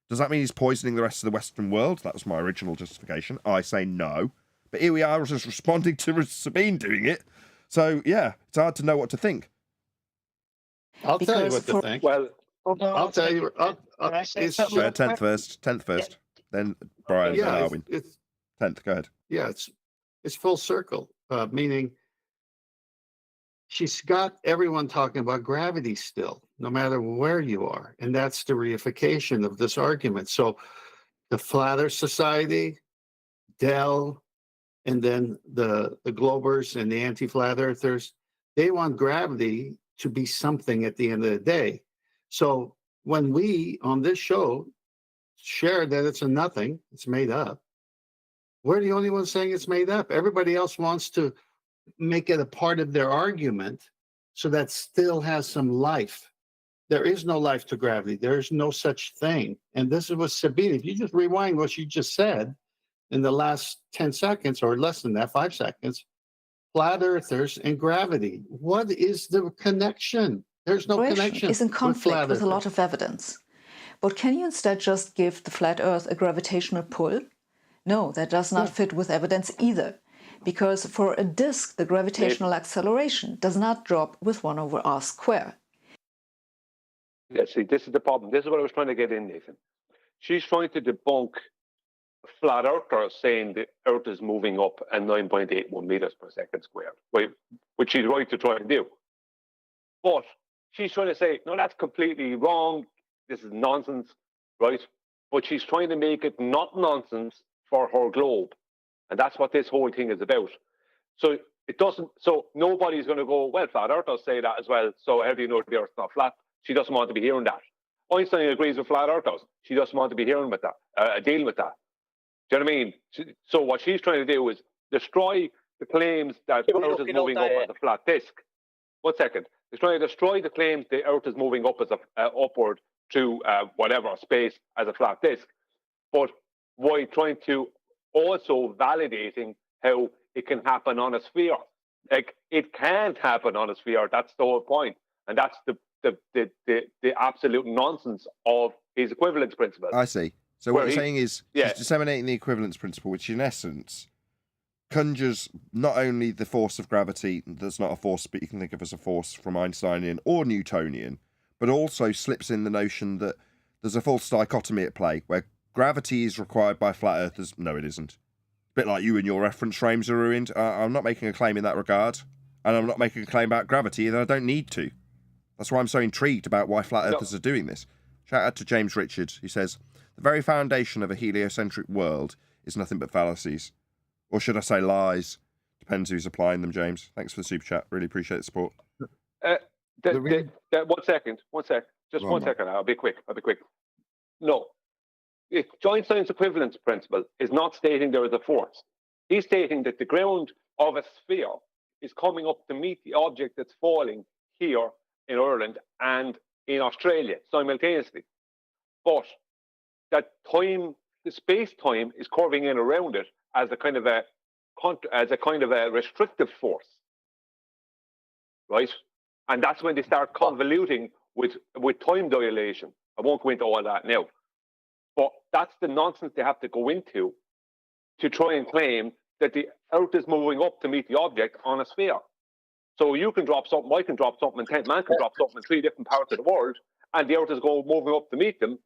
Does that mean he's poisoning the rest of the Western world? That was my original justification. I say no. But here we are just responding to Sabine doing it. So, yeah, it's hard to know what to think. I'll tell you what to think. Well, I'll tell you. It's 10th first. 10th first. Then Brian and Arwin. It's 10th, go ahead. yeah, it's full circle, meaning she's got everyone talking about gravity still, no matter where you are. And that's the reification of this argument. So the Flat Earth Society, Dell, and then the Globers and the anti-flat earthers, they want gravity to be something at the end of the day. So when we on this show share that it's a nothing, it's made up, we're the only ones saying it's made up. Everybody else wants to make it a part of their argument so that still has some life. There is no life to gravity. There is no such thing. And this is what Sabine, if you just rewind what she just said in the last 10 seconds or less than that, 5 seconds, flat earthers and gravity. What is the connection? There's no connection. Is in conflict with a lot earthers. of evidence. But can you instead just give the flat earth a gravitational pull? No, that does not fit with evidence either. Because for a disk, the gravitational acceleration does not drop with 1 over r squared. Yeah, see, this is the problem. This is what I was trying to get in, Nathan. She's trying to debunk flat earthers saying the Earth is moving up at 9.81 meters per second squared, which she's right to try and do. But she's trying to say, no, that's completely wrong. This is nonsense, right? But she's trying to make it not nonsense for her globe. And that's what this whole thing is about. So it doesn't, so nobody's going to go, well, flat earthers say that as well. So how do you know the Earth's not flat? She doesn't want to be hearing that. Einstein agrees with flat earthers. She doesn't want to be hearing with that, dealing with that. Do you know what I mean? So what she's trying to do is destroy the claims that the Earth is moving up as a flat disk. 1 second. She's trying to destroy the claims the Earth is moving up as a upward to whatever space as a flat disk. But while trying to also validating how it can happen on a sphere. Like, it can't happen on a sphere. That's the whole point. And that's the absolute nonsense of his equivalence principle. I see. So what you're saying is she's disseminating the equivalence principle, which in essence conjures not only the force of gravity, that's not a force, but you can think of as a force from Einsteinian or Newtonian, but also slips in the notion that there's a false dichotomy at play, where gravity is required by flat earthers. No, it isn't. A bit like you and your reference frames are ruined. I'm not making a claim in that regard, and I'm not making a claim about gravity, and I don't need to. That's why I'm so intrigued about why flat earthers are doing this. Shout out to James Richards, who says, the very foundation of a heliocentric world is nothing but fallacies. Or should I say lies? Depends who's applying them, James. Thanks for the super chat. Really appreciate the support. 1 second. Just 1 second. I'll be quick. No. Einstein's equivalence principle is not stating there is a force. He's stating that the ground of a sphere is coming up to meet the object that's falling here in Ireland and in Australia simultaneously. But that time, the space-time is curving in around it as a kind of a restrictive force, right? And that's when they start convoluting with time dilation. I won't go into all that now, but that's the nonsense they have to go into to try and claim that the Earth is moving up to meet the object on a sphere. So you can drop something, I can drop something, and 10 man can drop something in 3 different parts of the world, and the Earth is moving up to meet them,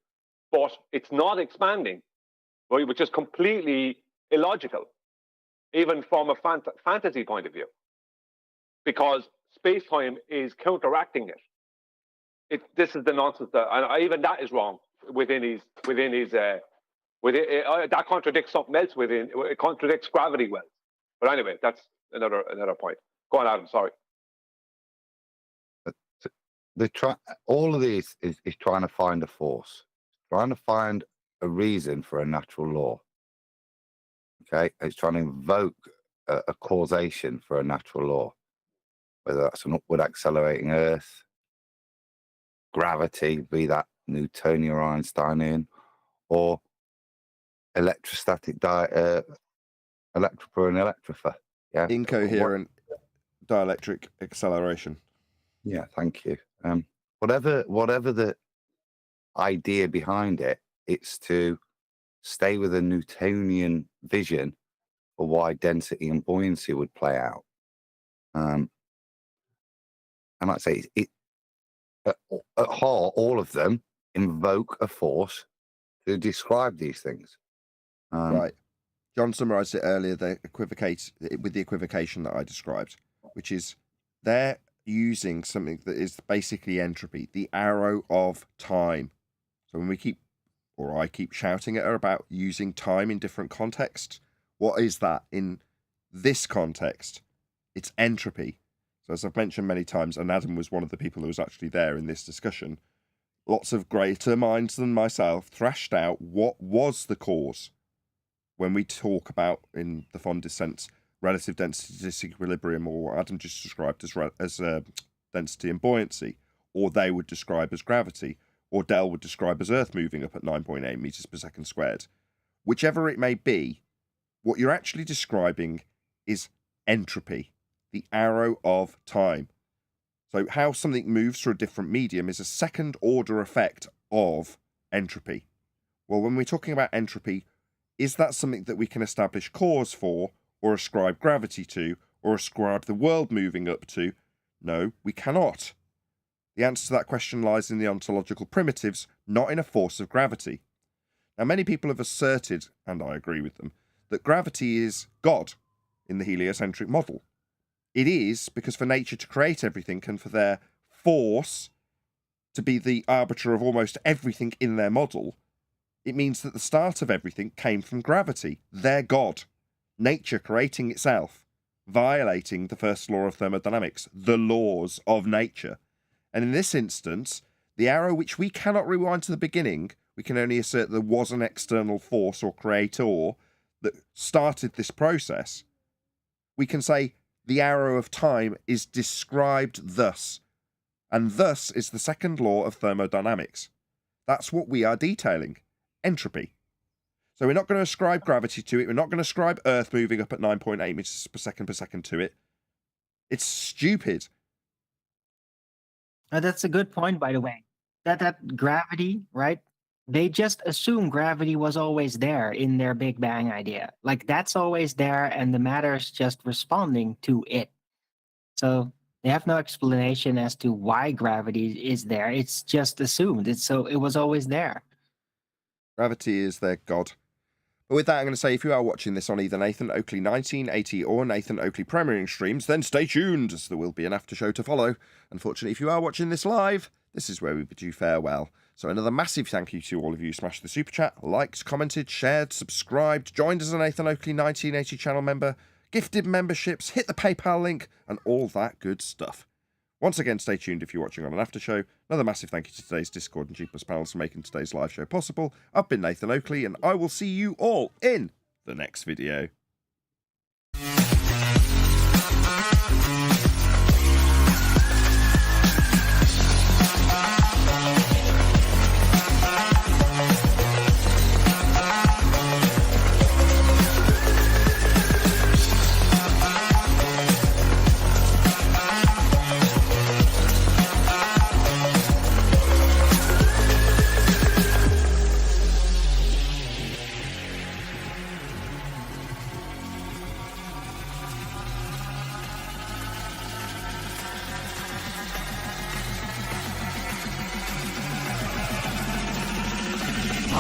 but it's not expanding, right? Which is completely illogical, even from a fantasy point of view, because space-time is counteracting it. This is the nonsense even that is wrong within his that contradicts something else it contradicts gravity well. But anyway, that's another point. Go on, Adam. Sorry. All of this is trying to find a force, trying to find a reason for a natural law. Okay, it's trying to invoke a causation for a natural law, whether that's an upward accelerating Earth, gravity, be that Newtonian or Einsteinian, or electrostatic electropore and electrifer. Yeah, incoherent dielectric acceleration. Yeah, thank you. Whatever the idea behind it, it's to stay with a Newtonian vision for why density and buoyancy would play out. And like I say, at heart, all of them invoke a force to describe these things. Right. John summarised it earlier. They equivocate with the equivocation that I described, which is they're using something that is basically entropy, the arrow of time. So when I keep shouting at her about using time in different contexts, what is that in this context? It's entropy. So as I've mentioned many times, and Adam was one of the people who was actually there in this discussion, lots of greater minds than myself thrashed out what was the cause when we talk about, in the fondest sense, relative density disequilibrium, or what Adam just described as density and buoyancy, or they would describe as gravity, or Dell would describe as Earth moving up at 9.8 meters per second squared. Whichever it may be, what you're actually describing is entropy, the arrow of time. So how something moves through a different medium is a second order effect of entropy. Well, when we're talking about entropy, is that something that we can establish cause for, or ascribe gravity to, or ascribe the world moving up to? No, we cannot. The answer to that question lies in the ontological primitives, not in a force of gravity. Now, many people have asserted, and I agree with them, that gravity is God in the heliocentric model. It is because for nature to create everything and for their force to be the arbiter of almost everything in their model, it means that the start of everything came from gravity, their God. Nature creating itself, violating the first law of thermodynamics, the laws of nature. And in this instance, the arrow which we cannot rewind to the beginning, we can only assert there was an external force or creator that started this process. We can say the arrow of time is described thus, and thus is the second law of thermodynamics. That's what we are detailing, entropy. So we're not going to ascribe gravity to it. We're not going to ascribe Earth moving up at 9.8 meters per second to it. It's stupid. That's a good point, by the way. That gravity, right? They just assume gravity was always there in their Big Bang idea. Like, that's always there, and the matter is just responding to it. So they have no explanation as to why gravity is there. It's just assumed. It was always there. Gravity is their God. But with that, I'm going to say, if you are watching this on either Nathan Oakley 1980 or Nathan Oakley premiering streams, then stay tuned, as there will be an after show to follow. Unfortunately, if you are watching this live, this is where we bid you farewell. So another massive thank you to all of you who smashed the super chat, liked, commented, shared, subscribed, joined as a Nathan Oakley 1980 channel member, gifted memberships, hit the PayPal link, and all that good stuff. Once again, stay tuned if you're watching on an after show. Another massive thank you to today's Discord and G+ panels for making today's live show possible. I've been Nathan Oakley, and I will see you all in the next video.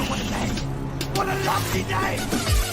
wrong with me? What a lovely day!